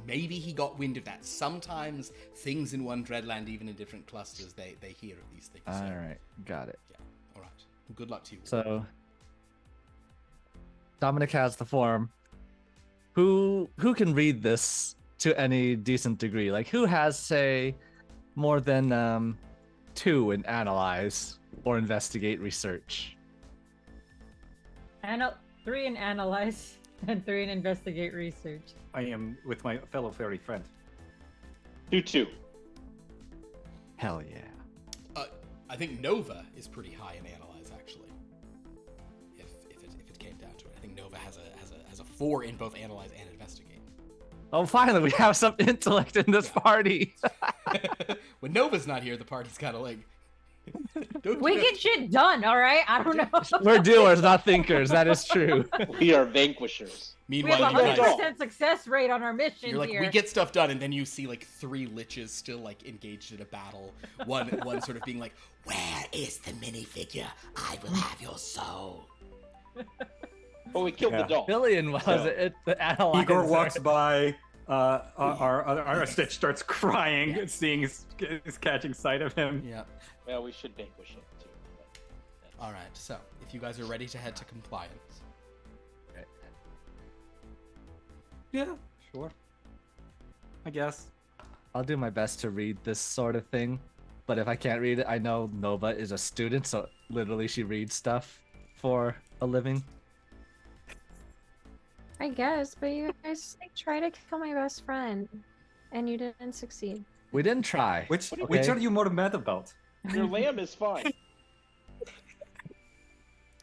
maybe he got wind of that. Sometimes things in one dreadland, even in different clusters, they hear of these things. All right, got it. Yeah. All right. Good luck to you. So Dominic has the form. Who can read this to any decent degree? Like, who has, say, more than 2 in analyze or investigate research? 3 in analyze and 3 in investigate research. I am with my fellow fairy friend. 2-2. Hell yeah. I think Nova is pretty high in analyze, actually. If it came down to it, I think Nova has a 4 in both analyze and investigate. Oh, finally, we have some intellect in this party. When Nova's not here, the party's kind of like. We get shit done, all right? I don't know. We're doers, not thinkers. That is true. We are vanquishers. We Meanwhile, have you a guys, 100% success rate on our mission you're like, here. we get stuff done, and then you see like 3 liches still like engaged in a battle. One sort of being like, "Where is the minifigure? I will have your soul." Oh, we killed the doll. Billion was it? The analyzer. Igor walks by. Our Stitch starts crying, seeing is catching sight of him. Yeah. Well, we should vanquish it too. But All right. So, if you guys are ready to head to compliance, Yeah, sure. I guess. I'll do my best to read this sort of thing, but if I can't read it, I know Nova is a student, so literally she reads stuff for a living. I guess, but you guys like try to kill my best friend, and you didn't succeed. We didn't try. Which Okay. are you more mad about? your lamb is fine.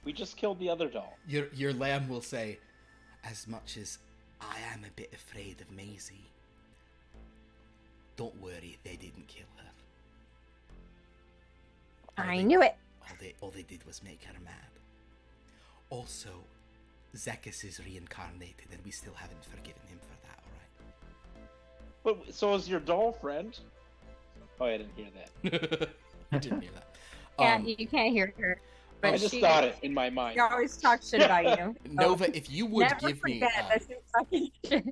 We just killed the other doll. your lamb will say, "As much as I am a bit afraid of Maisie, don't worry, they didn't kill her. I knew it. All they did was make her mad. Also, Zekas is reincarnated, and we still haven't forgiven him for that, alright?" But so is your doll friend? Oh, I didn't hear that. You didn't hear that. Yeah, you can't hear her. But I just she, thought it in my mind. She always talks shit about you. Nova, if you would Never give me... forget that she's talking shit.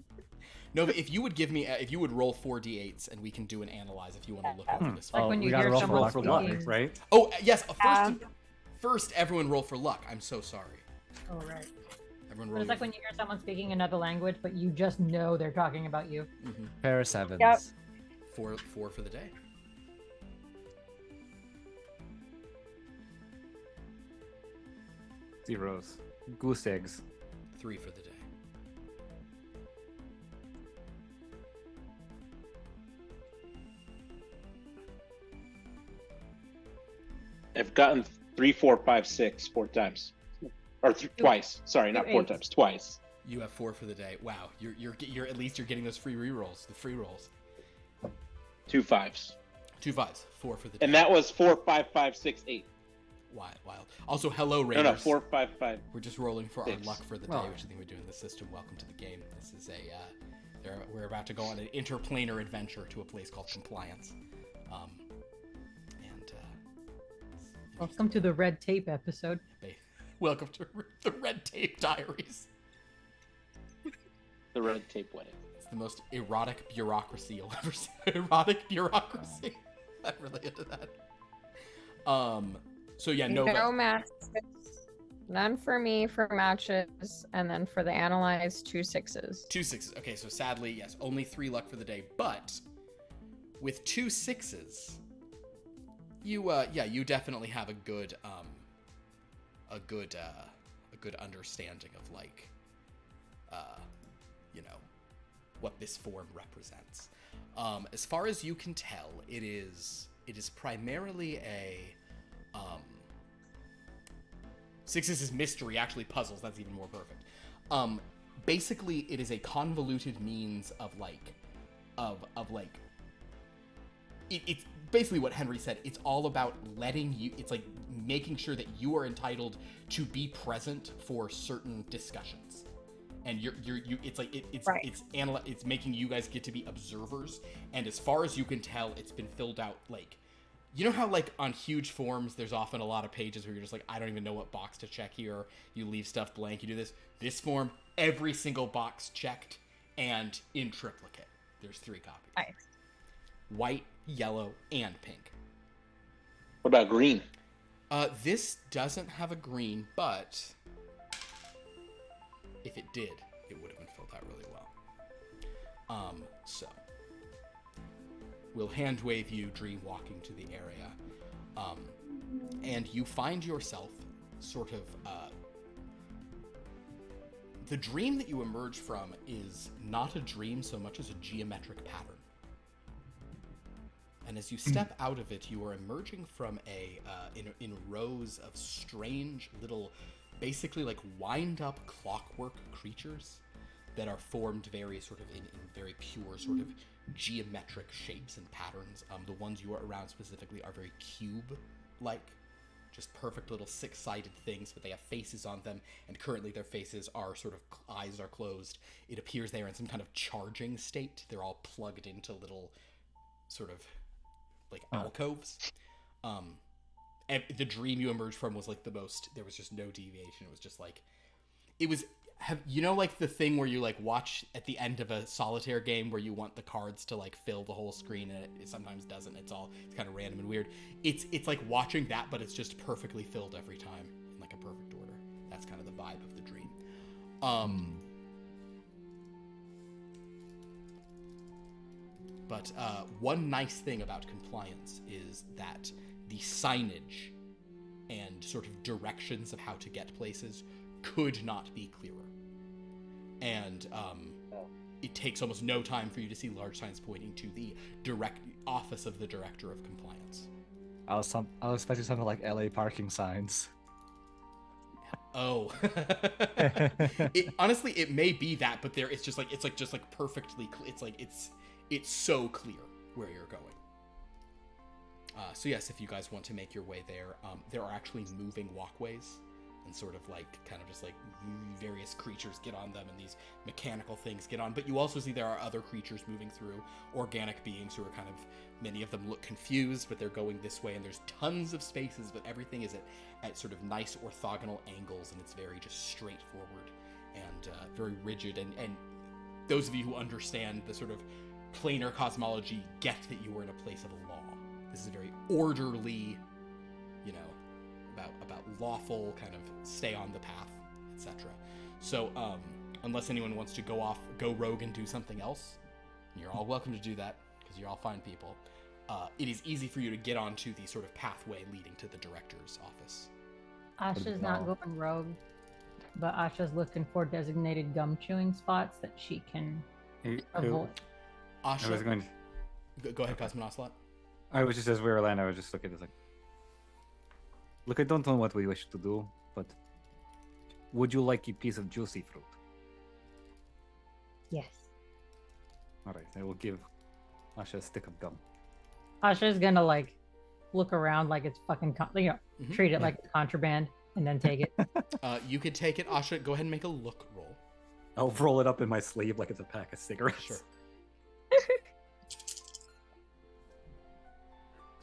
Nova, if you would give me... if you would roll 4d8s, and we can do an analyze if you want to look over this. Like Oh, when we you gotta hear roll for someone luck, For don't luck, we? speaking. right? Oh, yes, first everyone roll for luck. I'm so sorry. Oh, right. Everyone But roll it's like when you hear someone speaking another language, but you just know they're talking about you. Pair of sevens. Yep. four for the day. Zeros. Goose eggs. 3 for the day. I've gotten 3, 4, 5, 6 4 times, or twice. Sorry, not 4 8. times, twice. You have 4 for the day. Wow, you're at least you're getting those free rerolls. The free rolls. 2 5s, 2 5s, 4 for the day. and that was 4, 5, 5, 6, 8. Wild. Also, hello Raiders. No, 4, 5, 5. We're just rolling for our 6. luck for the day, Oh. which I think we do in the system. Welcome to the game. This is we're about to go on an interplanar adventure to a place called Compliance. Welcome to the red tape episode. Welcome to the Red Tape Diaries. The red tape wedding. It's the most erotic bureaucracy you'll ever see. Erotic bureaucracy. I'm really into that. So yeah, Nova. No matches. None for me for matches, and then for the analyze 2 6s. 2 6s. Okay, so sadly, yes, only 3 luck for the day. But with 2 6s, you definitely have a good understanding of like, what this form represents. As far as you can tell, it is primarily a Sixes is mystery, actually puzzles. That's even more perfect. Basically, it is a convoluted means of it's basically what Henry said. It's all about letting you. It's like making sure that you are entitled to be present for certain discussions, and it's like it's making you guys get to be observers. And as far as you can tell, it's been filled out like. You know how, like, on huge forms, there's often a lot of pages where you're just like, I don't even know what box to check here. You leave stuff blank, you do this. This form, every single box checked, and in triplicate. There's 3 copies. Nice. White, yellow, and pink. What about green? This doesn't have a green, but if it did, it would have been filled out really well. So... We'll hand wave you dream walking to the area. And you find yourself sort of... the dream that you emerge from is not a dream so much as a geometric pattern. And as you step out of it, you are emerging from in rows of strange little, basically like wind-up clockwork creatures that are formed very sort of in very pure sort of geometric shapes and patterns. The ones you are around specifically are very cube-like, just perfect little 6-sided things, but they have faces on them, and currently their faces are sort of, eyes are closed. It appears they are in some kind of charging state. They're all plugged into little sort of like alcoves. And the dream you emerged from was like the most, there was just no deviation. It was just like, it was, you know, like the thing where you like watch at the end of a solitaire game where you want the cards to like fill the whole screen, and it sometimes doesn't. It's kind of random and weird. It's like watching that, but it's just perfectly filled every time in like a perfect order. That's kind of the vibe of the dream. But one nice thing about compliance is that the signage and sort of directions of how to get places could not be clearer. And it takes almost no time for you to see large signs pointing to the direct office of the director of compliance. I was expecting something like LA parking signs. Oh, honestly, it may be that, but it's just like perfectly. It's so clear where you're going. So yes, if you guys want to make your way there, there are actually moving walkways, and sort of like kind of just like various creatures get on them, and these mechanical things get on. But you also see there are other creatures moving through, organic beings who are kind of, many of them look confused, but they're going this way, and there's tons of spaces, but everything is at sort of nice orthogonal angles, and it's very just straightforward and very rigid. And those of you who understand the sort of planar cosmology get that you are in a place of law. This is a very orderly, you know, about lawful kind of stay on the path, etc. So unless anyone wants to go rogue and do something else, you're all welcome to do that, because you're all fine people. It is easy for you to get onto the sort of pathway leading to the director's office. Asha's not going rogue, but Asha's looking for designated gum chewing spots that she can avoid. Asha, I was going to... Go ahead, Cosmonaut Slot. I was just, as we were landing, I was just looking at this like, look, I don't know what we wish to do, but would you like a piece of juicy fruit? Yes. All right, I will give Asha a stick of gum. Asha's gonna like look around like it's fucking treat it like contraband and then take it. You could take it, Asha. Go ahead and make a look roll. I'll roll it up in my sleeve like it's a pack of cigarettes. Sure.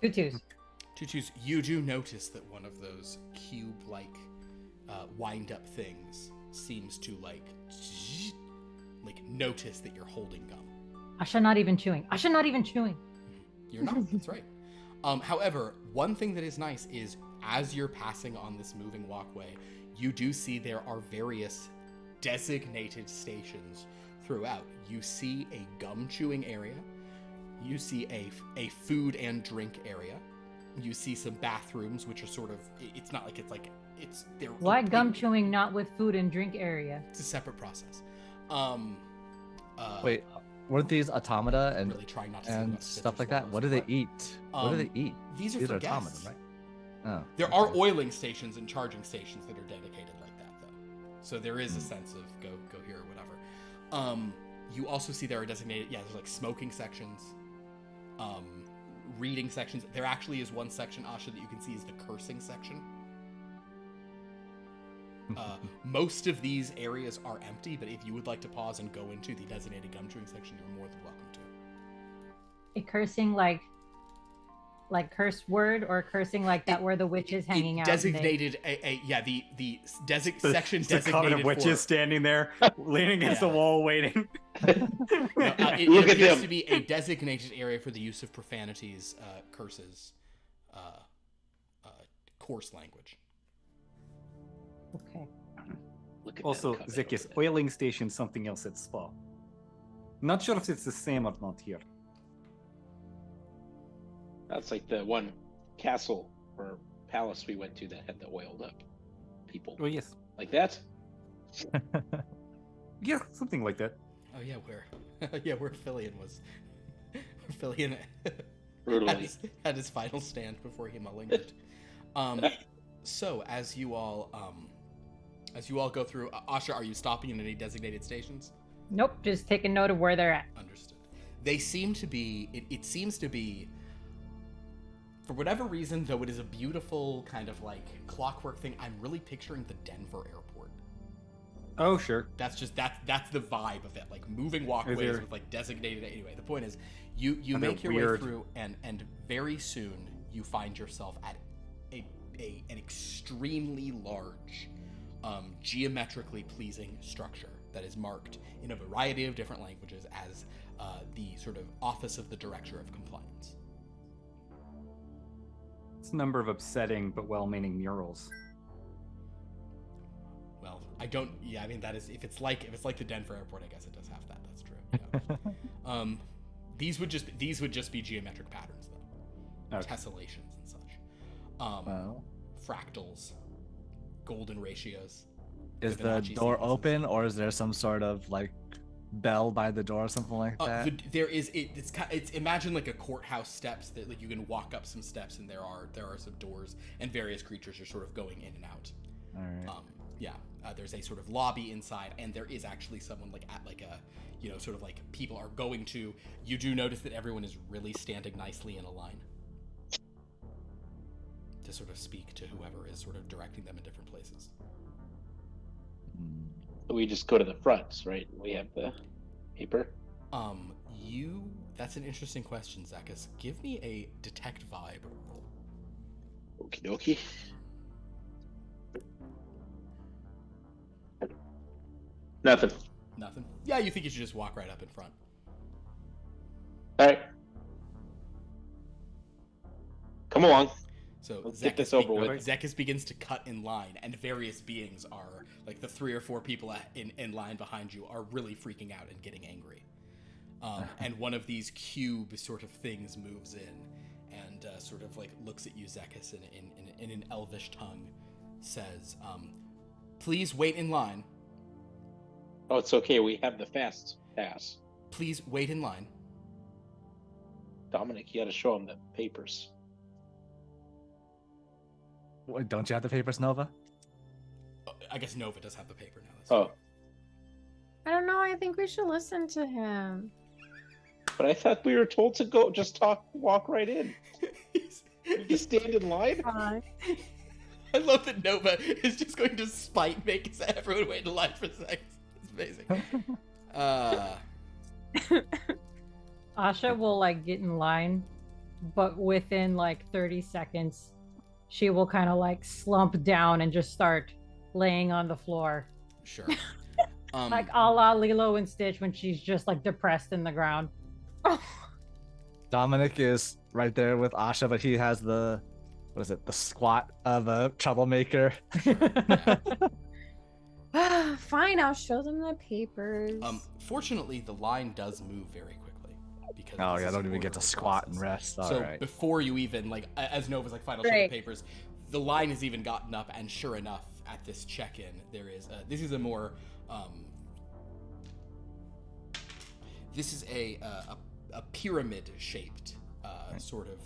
2 2s. 2 2s. You do notice that one of those cube-like wind-up things seems to like notice that you're holding gum. Asha not even chewing. Asha not even chewing. You're not. That's right. However, one thing that is nice is as you're passing on this moving walkway, you do see there are various designated stations throughout. You see a gum chewing area. You see a food and drink area. You see some bathrooms, which are sort of, it's not like it's they're Why gum chewing not with food and drink area? It's a separate process. Wait, weren't these automata and Really trying not to and stuff like that? What do they eat? What do they eat? These are for automata, guests. right? Oh. There are oiling stations and charging stations that are dedicated like that, though. So there is a sense of go here or whatever. You also see there are designated, there's like smoking sections, reading sections. There actually is one section, Asha, that you can see is the cursing section. Most of these areas are empty, but if you would like to pause and go into the designated gum chewing section, you're more than welcome to. A cursing like curse word, or cursing like that where the witch is hanging out? Designated the section The designated coven of witches for standing there, leaning against the wall, waiting. it Look at appears them. to be a designated area for the use of profanities, curses, coarse language. Okay. Look at Also, that coven over Zekas, there. oiling station, something else at spa. Not sure if it's the same or not here. That's like the one castle or palace we went to that had the oiled up people. Oh yes, Like that? yeah, something like that. Oh yeah, where Filian was. Where Filian Brutally. had his final stand before he malingered. So as you all go through, Asha, are you stopping in any designated stations? Nope, just take a note of where they're at. Understood. They seem to be. It seems to be. For whatever reason, though it is a beautiful kind of like clockwork thing, I'm really picturing the Denver airport. Oh sure. That's the vibe of it, like moving walkways there- with like designated. Anyway, the point is, you Kinda make your way weird. through, and very soon you find yourself at an extremely large, geometrically pleasing structure that is marked in a variety of different languages as the sort of Office of the Director of Compliance. It's a number of upsetting but well-meaning murals. Well, I don't. Yeah, I mean that is if it's like the Denver airport, I guess it does have that. That's true. Yeah. These would just be geometric patterns though, Okay. tessellations and such. Wow. Fractals, golden ratios. Is the Fibonacci door sequences. open, or is there some sort of like bell by the door or something like that? There is. It's imagine like a courthouse steps that like you can walk up some steps and there are some doors and various creatures are sort of going in and out. All right. There's a sort of lobby inside, and there is actually someone like at like a, sort of like people are going to. You do notice that everyone is really standing nicely in a line to sort of speak to whoever is sort of directing them in different places. We just go to the front, right? We have the paper. That's an interesting question, Zekas. Give me a detect vibe roll. Okie dokie. Nothing. Nothing. Yeah, you think you should just walk right up in front. All right. Come along. So Let's get this over with. Zekas begins to cut in line, and various beings are, like the 3 or 4 people in line behind you are really freaking out and getting angry. And one of these cube sort of things moves in and sort of like looks at you, Zekas, in an elvish tongue, says, please wait in line. Oh, it's okay. We have the fast pass. Please wait in line. Dominic, you got to show him the papers. Wait, don't you have the papers, Nova? I guess Nova does have the paper now. That's Oh, I don't know. I think we should listen to him. but I thought we were told to go just walk right in. He's- You just stand in line. I love that Nova is just going to spite make everyone wait in line for sex. It's amazing. Asha will like get in line, but within like 30 seconds, she will kind of like slump down and just start laying on the floor. Sure. Like a la Lilo and Stitch when she's just like depressed in the ground. Dominic is right there with Asha, but he has the squat of a troublemaker. Fine, I'll show them the papers. Fortunately, the line does move very quickly because Oh this yeah, I is don't an even get to orderly squat and process. rest. So All right. before you even like, as Nova's like final show Right. the papers, the line has even gotten up, and sure enough, at this check-in, there is this is a more This is a pyramid-shaped sort of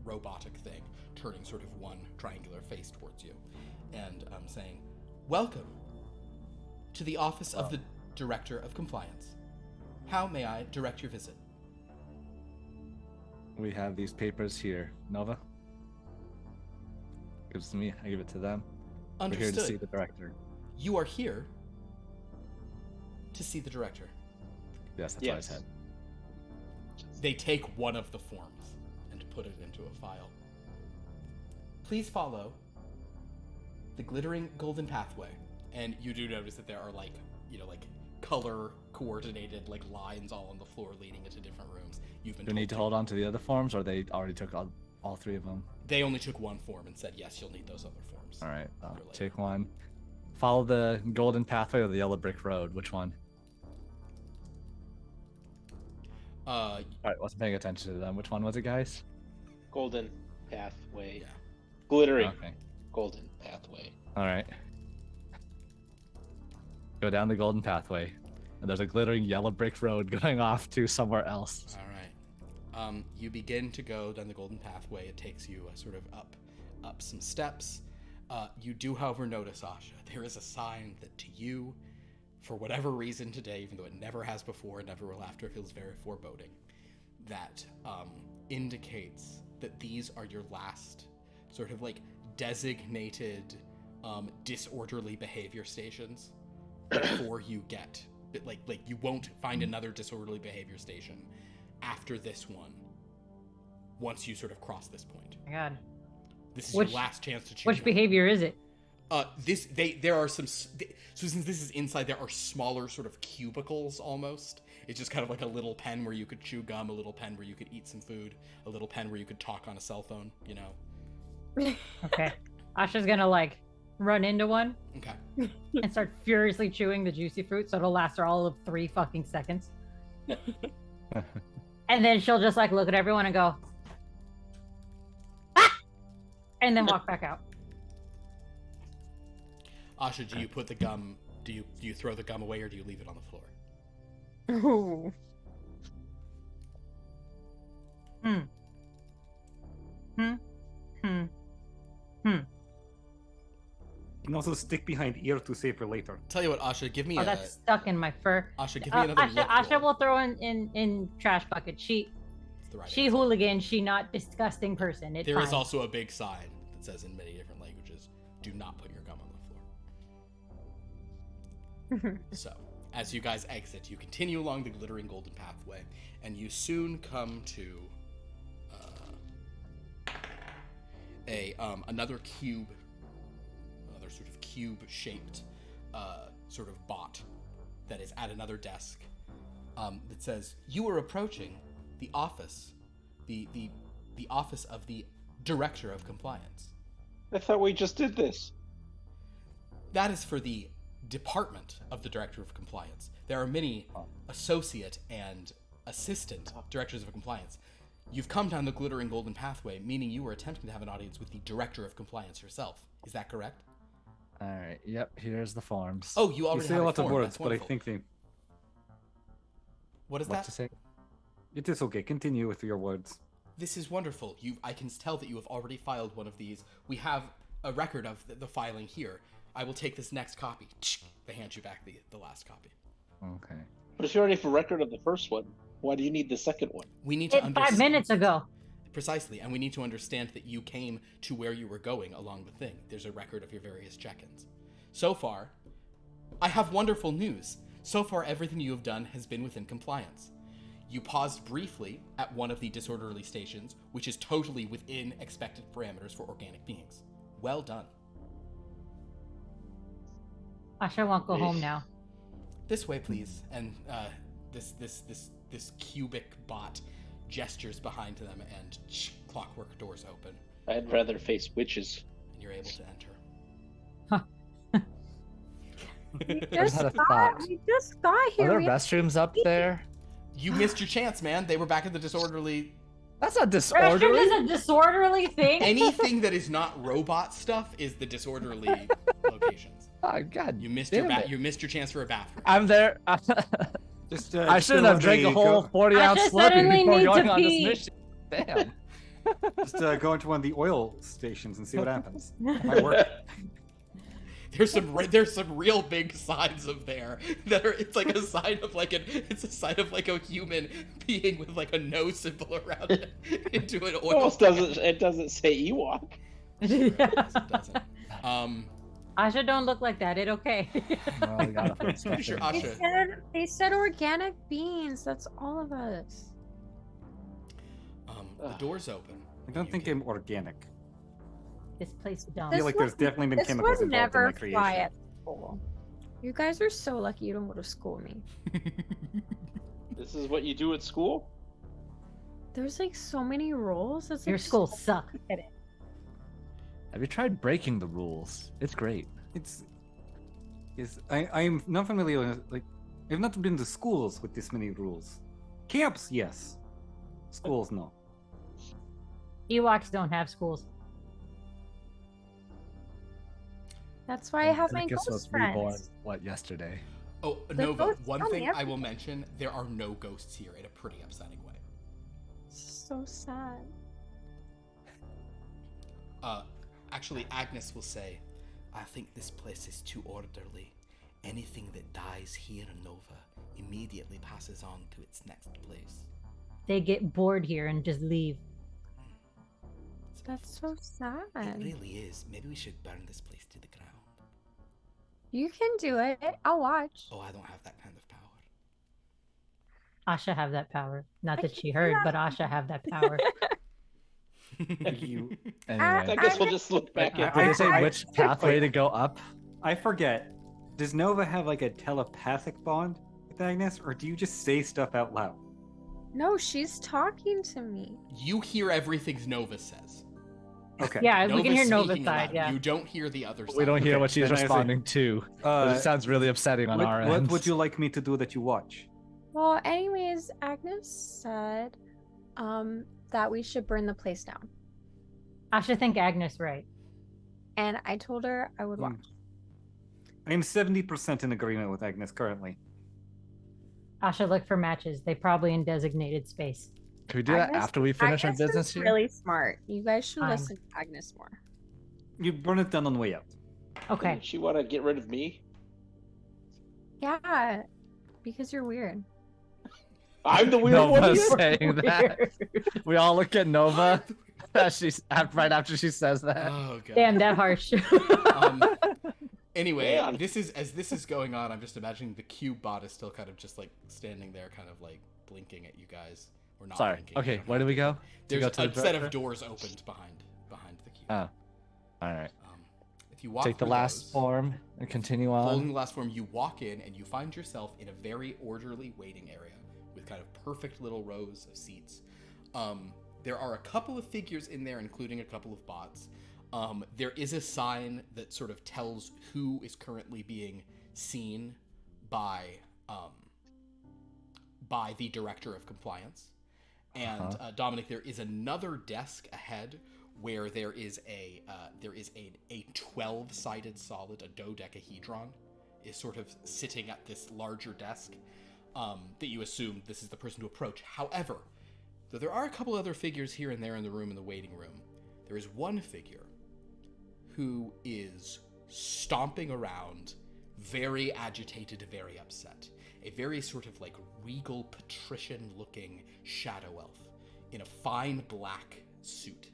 robotic thing, turning sort of one triangular face towards you, and saying, "Welcome to the office of the Director of Compliance. How may I direct your visit?" We have these papers here. Nova gives to me. I give it to them. Understood. We're here to see the director. You are here to see the director. Yes, that's what I said. They take one of the forms and put it into a file. Please follow the glittering golden pathway. And you do notice that there are like color coordinated lines all on the floor leading into different rooms. You've been. Do we need to hold on to the other forms, or they already took all three of them? They only took one form and said, yes, you'll need those other forms. All right, I'll take one. Follow the golden pathway or the yellow brick road. Which one? All right, wasn't paying attention to them. Which one was it, guys? Golden pathway. Yeah. Glittering. Okay. Golden pathway. All right. Go down the golden pathway, and there's a glittering yellow brick road going off to somewhere else. All right. You begin to go down the golden pathway. It takes you sort of up some steps. You do, however, notice, Asha, there is a sign that to you, for whatever reason today, even though it never has before and never will after, it feels very foreboding, that indicates that these are your last sort of designated disorderly behavior stations before you get you won't find another disorderly behavior station after this one once you sort of cross this point. Oh my God. This is your last chance to choose Which one. behavior is it? There are some. So since this is inside, there are smaller sort of cubicles almost. It's just kind of like a little pen where you could chew gum, a little pen where you could eat some food, a little pen where you could talk on a cell phone. You know. Okay. Asha's gonna run into one. Okay. And start furiously chewing the juicy fruit, so it'll last her all of 3 fucking seconds. And then she'll just look at everyone and go, "Ah!" And then walk back out. Asha, do you put the gum? Do you throw the gum away or do you leave it on the floor? Ooh. You can also stick behind ear to save for later. Tell you what, Asha, give me Oh, that's stuck in my fur. Asha, give me another look Asha roll. will throw in trash bucket. It's the right She answer. hooligan, she not disgusting person. It's There is fine. also a big sign that says in many different languages, "Do not put your gum on the floor." So, as you guys exit, you continue along the glittering golden pathway, and you soon come to another sort of cube-shaped sort of bot that is at another desk that says, "You are approaching the office, the office of the Director of Compliance." I thought we just did this. That is for the department of the Director of Compliance. There are many associate and assistant Directors of Compliance. You've come down the glittering golden pathway, meaning you were attempting to have an audience with the Director of Compliance herself. Is that correct? All right. Yep. Here's the forms. Oh, you You already say have a a lot of form. words, That's but I wonderful. think they. What is What that? to say? It is okay. Continue with your words. This is wonderful. I can tell that you have already filed one of these. We have a record of the filing here. I will take this next copy. They hand you back the last copy. Okay. But if you already have a record of the first one, why do you need the second one? We need to It 5 understand. minutes ago. Precisely, and we need to understand that you came to where you were going along the thing. There's a record of your various check-ins. So far, I have wonderful news. So far, everything you have done has been within compliance. You paused briefly at one of the disorderly stations, which is totally within expected parameters for organic beings. Well done. Asha won't go home now. This way, please. And this cubic bot gestures behind them, and clockwork doors open, I'd rather face witches. and you're able to enter. We I just just had a got, thought. we just got Are here. there We- restrooms up there? You missed your chance, man. They were back at the disorderly. That's not Restroom disorderly. is a disorderly thing. Anything that is not robot stuff is the disorderly locations. Oh God. You missed damn your it. you missed your chance for a bathroom. I'm there. Just, I shouldn't have drank a whole 40-ounce I Slurpee suddenly before need going to on pee. this mission. Damn. Just go into one of the oil stations and see what happens. It might work. There's some real big signs up there that are. It's like a sign of like it's a sign of like a human peeing with like a no symbol around it into an oil. Almost doesn't. It doesn't say Ewok. It doesn't. Asha, don't look like that. It okay. Oh, we gotta fix Pretty sure that. Asha. They said organic beans. That's all of us. The door's open. I don't think I'm organic. This place I dumb. feel This like there's would- definitely been This chemicals would involved in never my creation. fly at school. You guys are so lucky you don't go to school with me. This is what you do at school. There's like so many rules. It's Your like school so- suck. Have you tried breaking the rules? It's great. I'm not familiar with, like, I've not been to schools with this many rules. Camps, yes. Schools, no. Ewoks don't have schools. That's why I have my Zekas was ghost reborn, friends. what, yesterday? Oh, The Nova. ghosts One tell me thing I will everything. mention: there are no ghosts here in a pretty upsetting way. So sad. Actually, Agnes will say, "I think this place is too orderly. Anything that dies here in Nova immediately passes on to its next place." They get bored here and just leave. That's so sad. It really is. Maybe we should burn this place to the ground. You can do it. I'll watch. Oh, I don't have that kind of power. Asha have that power. Not I that can she do heard, that. but Asha have that power. You, I Anyway, guess we'll just look back at. did they say I- which pathway to go up? I forget. Does Nova have like a telepathic bond with Agnes, or do you just say stuff out loud? No, she's talking to me. You hear everything Nova says. Okay. Yeah, we can Nova's hear Nova's speaking side. aloud. Yeah. You don't hear the other side. We don't hear Okay, what she's then I say- responding to. It sounds really upsetting on our end. What would you like me to do that you watch? Well, anyways, Agnes said that we should burn the place down. Asha think Agnes right. And I told her I would watch. I am 70% in agreement with Agnes currently. Asha look for matches. They probably in designated space. Can we do that Agnes- after we finish our Agnes is business here? really smart. You guys should Fine. listen to Agnes more. You burn it down on the way out. Okay. Didn't she want to get rid of me? Yeah, because you're weird. I'm the weird one Nova's here. saying that. We all look at Nova right after she says that. Oh god. Damn, that harsh. Anyway, Man. this is going on. I'm just imagining the cube bot is still kind of just like standing there, kind of like blinking at you guys, or not. Sorry. Blinking, I Okay, don't where know. do we go? There's go to a the set of director? doors opened behind the cube. Oh. All right. If you walk Take the through last those, form and continue on. Following the last form, you walk in and you find yourself in a very orderly waiting area with kind of perfect little rows of seats. There are a couple of figures in there, including a couple of bots. There is a sign that sort of tells who is currently being seen by the director of compliance. And Dominic, there is another desk ahead where there is a 12-sided solid, a dodecahedron, is sort of sitting at this larger desk that you assume this is the person to approach. However, though there are a couple other figures here and there in the room, in the waiting room, there is one figure who is stomping around, very agitated, very upset. A very sort of like regal, patrician-looking shadow elf in a fine black suit.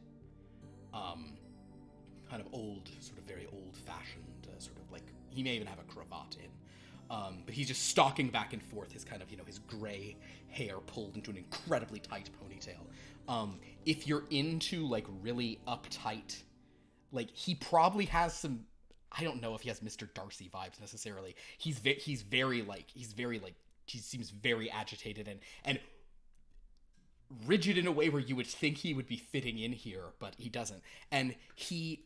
Kind of old, sort of very old-fashioned, sort of like, he may even have a cravat in. But he's just stalking back and forth, his kind of, his gray hair pulled into an incredibly tight ponytail. If you're into, like, really uptight, like, he probably has some, I don't know if he has Mr. Darcy vibes necessarily. He seems very agitated and rigid in a way where you would think he would be fitting in here, but he doesn't. And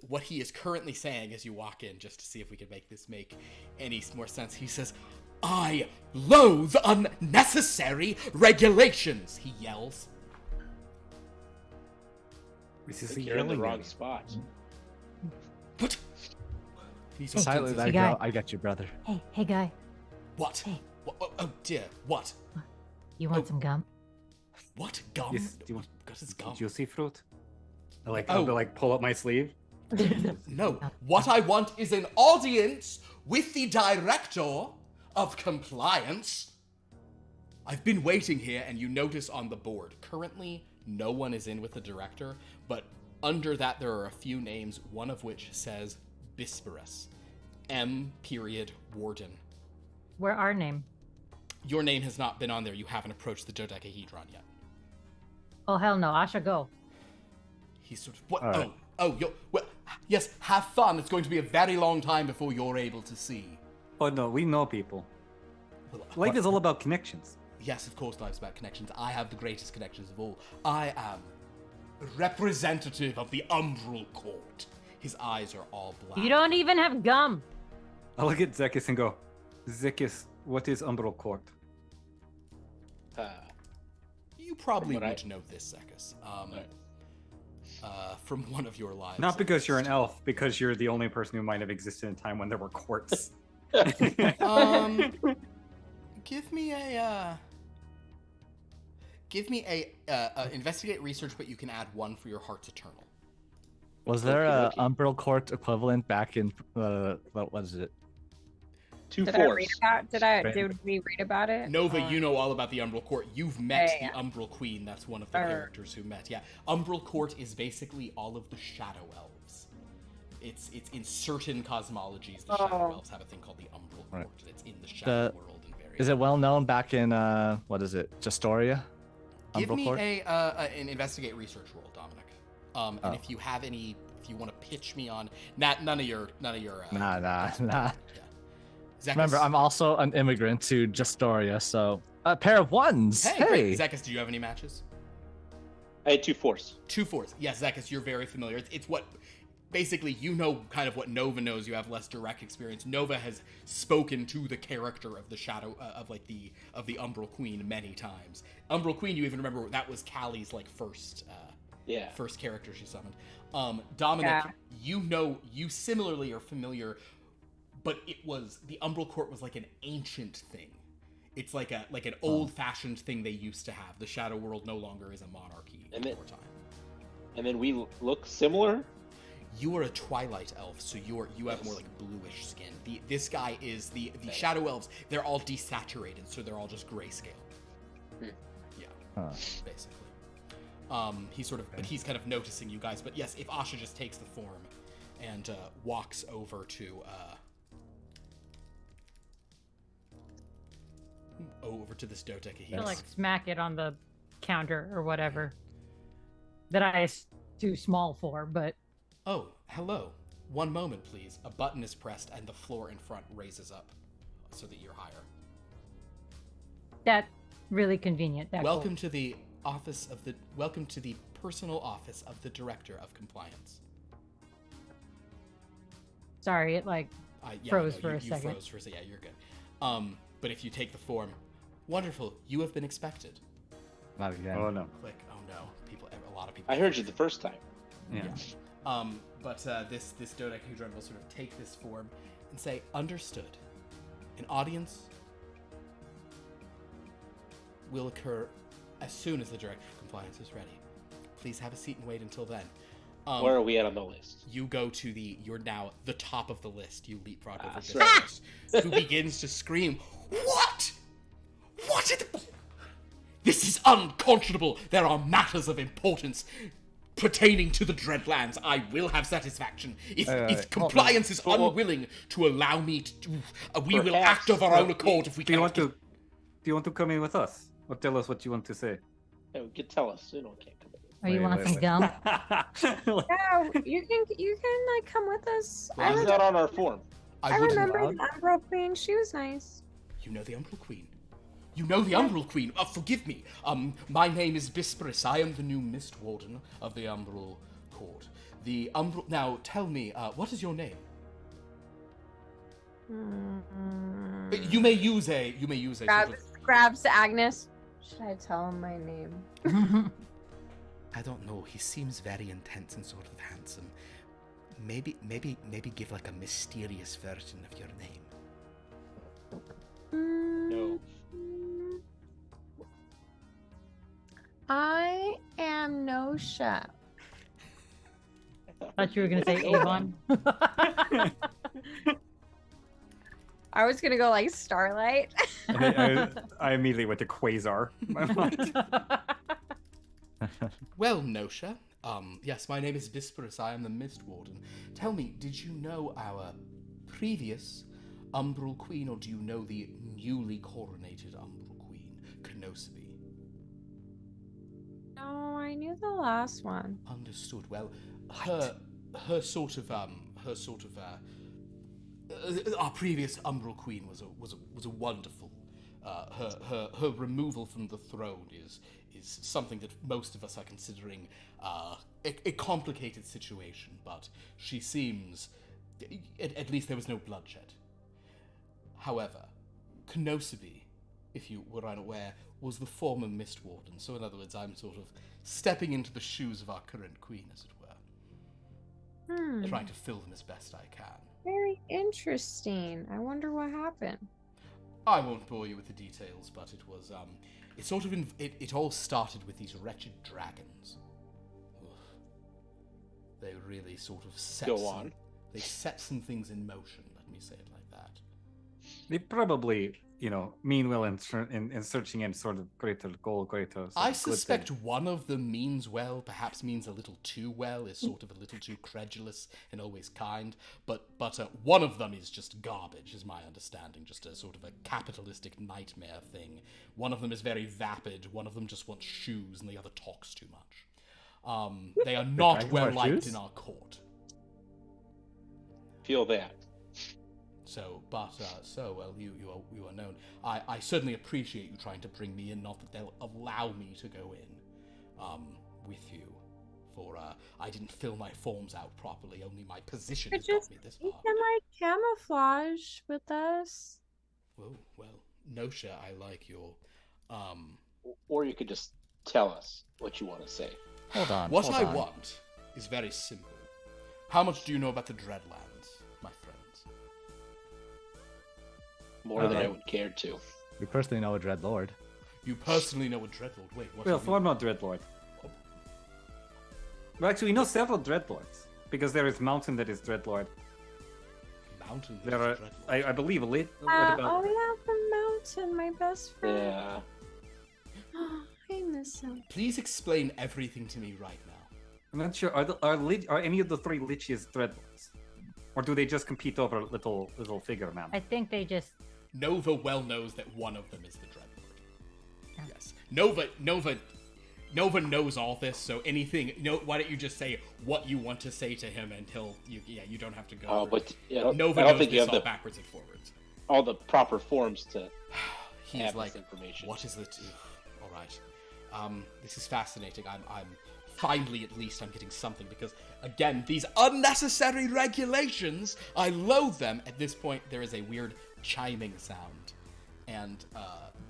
what he is currently saying as you walk in, just to see if we can make this make any more sense, he says, "I loathe unnecessary regulations," he yells. This is You're in the yelling wrong at me. spot. But he's Silently, Hey, I guy. go, I got you, brother. Hey guy. What? Hey, Oh dear, what? You want some gum? What? Gum? Yes, do you want What is gum? juicy fruit? I'll Oh. like pull up my sleeve. No, what I want is an audience with the director of compliance. I've been waiting here, and you notice on the board, currently no one is in with the director, but under that there are a few names, one of which says Bisperus. M. Warden. Where our name? Your name has not been on there. You haven't approached the dodecahedron yet. Oh hell no! I should go. He's sort of what? All right. Well, yes. Have fun. It's going to be a very long time before you're able to see. Oh no, we know people. Well, Life is all about connections. Yes, of course, life's about connections. I have the greatest connections of all. I am representative of the Umbral Court. His eyes are all black. You don't even have gum. I'll look at Zekas and go, Zekas, what is Umbral Court? You probably From what would know this, Zekas. From one of your lives. Not because you're an elf, because you're the only person who might have existed in a time when there were courts. Give me a investigate research, but you can add 1 for your heart's eternal. Was there a Okay. Umbral Court equivalent back in what was it? 2 Did I read force. about? Did we read about it? Nova, you know all about the Umbral Court. You've met Yeah. the Umbral Queen. That's one of the characters who met. Yeah, Umbral Court is basically all of the Shadow Elves. It's in certain cosmologies. The Shadow Elves have a thing called the Umbral Court. Right. It's in the Shadow world in various. Is it well known back in what is it, Justoria? Give Umbral me Court? an investigate research roll, Dominic. And if you have any, if you want to pitch me on, none of your. Nah. Yeah. Zekas? Remember, I'm also an immigrant to Justoria, so a pair of ones. Hey, great. Zekas, do you have any matches? I had 2 force. 2 force. Yes, Zekas, you're very familiar. It's what, basically, you know kind of what Nova knows. You have less direct experience. Nova has spoken to the character of the Shadow, of the Umbral Queen many times. Umbral Queen, you even remember that was Callie's first character she summoned. Dominic, you similarly are familiar, but the Umbral Court was like an ancient thing. It's like an old-fashioned thing they used to have. The Shadow World no longer is a monarchy in our time. And then we look similar? You are a Twilight Elf, so you have more like bluish skin. This guy is the Shadow Elves. They're all desaturated, so they're all just grayscale. Yeah, basically. He's kind of noticing you guys. But yes, if Asha just takes the form and walks over to this dodecahedron. To like smack it on the counter or whatever. That I is too small for, but Oh, hello. One moment, please. A button is pressed and the floor in front raises up so that you're higher. that's really convenient. Welcome to the personal office of the Director of Compliance. Sorry, it froze for a second. You froze for a second. Yeah, you're good. But if you take the form, wonderful. You have been expected. Not again. Oh no. Click. Oh no. A lot of people. I heard you the first time. Yeah. But this dodecahedron will sort of take this form and say, understood. An audience will occur as soon as the Director of Compliance is ready. Please have a seat and wait until then. Where are we at on the list? You go to you're now the top of the list. You leapfrog over that's Bismarck, who begins to scream, What? This is unconscionable. There are matters of importance pertaining to the Dreadlands. I will have satisfaction. If compliance is unwilling to allow me to, we will act of our own accord if we Do you cannot. want to come in with us? Or tell us what you want to say? No, you can tell us. You know, can't come in. Oh, you want wait, some wait. gum? Yeah, you can come with us. Why is that on our form? I would remember love- the Umbral Queen. She was nice. You know the Umbral Queen. You know the Umbral Queen. Forgive me. My name is Bisperus. I am the new Mist Warden of the Umbral Court. The Umbral. Now, tell me, what is your name? You may use a. Grabs Agnes. Should I tell him my name? I don't know. He seems very intense and sort of handsome. Maybe give like a mysterious version of your name. No. I am Nosha. Thought you were gonna say Avon. I was gonna go like Starlight. I immediately went to Quasar. in my mind. Well, Nosha, yes, my name is Visperus. I am the Mist Warden. Tell me, did you know our previous Umbral Queen, or do you know the newly coronated Umbral Queen, Kenosabe? No, I knew the last one. Understood. Well, her sort of our previous Umbral Queen was a wonderful. Her removal from the throne is something that most of us are considering a complicated situation, but she seems, at least there was no bloodshed. However, Kenosabe, if you were unaware, was the former Mist Warden, so in other words, I'm sort of stepping into the shoes of our current queen, as it were. Trying to fill them as best I can. Very interesting. I wonder what happened. I won't bore you with the details, but it was, it all started with these wretched dragons. Oof. They really sort of set They set some things in motion, let me say it like that. They probably, mean well in searching in sort of greater goal, greater. I suspect one of them means well, perhaps means a little too well, is sort of a little too credulous and always kind. But one of them is just garbage, is my understanding, just a sort of a capitalistic nightmare thing. One of them is very vapid. One of them just wants shoes, and the other talks too much. They are not well liked in our court. Feel that. So, well, you are known. I certainly appreciate you trying to bring me in, not that they'll allow me to go in with you, for I didn't fill my forms out properly, only my position has got me this far. You can, camouflage with us. Oh, well, Nosha, I like your, Or you could just tell us what you want to say. Hold on. What I want is very simple. How much do you know about the Dreadlands, my friends? More than I would care to. We personally know a Dreadlord. You personally know a Dreadlord. Wait, what? Well, former Dreadlord. Well, actually, we know several Dreadlords because there is Mountain that is Dreadlord. Mountain. There are, I believe, what Oh about? yeah, the Mountain, my best friend. Yeah. I miss him. Please explain everything to me right now. I'm not sure. Are any of the three Lichias Dreadlords, or do they just compete over little figure man? I think they just. Nova well knows that one of them is the Dreadlord. Yeah. Yes. Nova knows all this, so anything. Why don't you just say what you want to say to him, and you don't have to go. Oh, but Nova I don't knows think you this have all the backwards and forwards. all the proper forms to He's have like, this information. what is it? All right. This is fascinating. I'm finally, at least, I'm getting something, because again, these unnecessary regulations, I loathe them. At this point, there is a weird chiming sound, and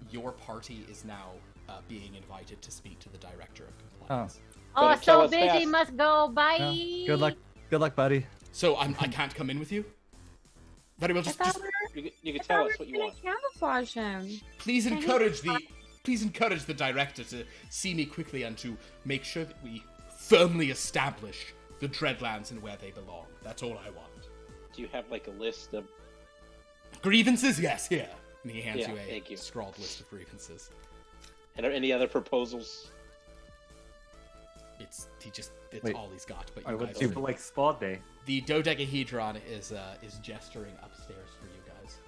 your party is now being invited to speak to the director of compliance. Oh, Better tell so us busy, fast. must go. Bye. Yeah. Good luck, buddy. So I can't come in with you. Very well. I Just thought You can tell us what you want. Camouflage him. please encourage the director to see me quickly and to make sure that we firmly establish the Dreadlands and where they belong. That's all I want. Do you have like a list of? Grievances? Yes, here. And he hands Yeah, you a thank you. scrawled list of grievances. And are any other proposals? It's Wait. all he's got. But I you would guys, people like Spa Day. the dodecahedron is gesturing upstairs for you guys.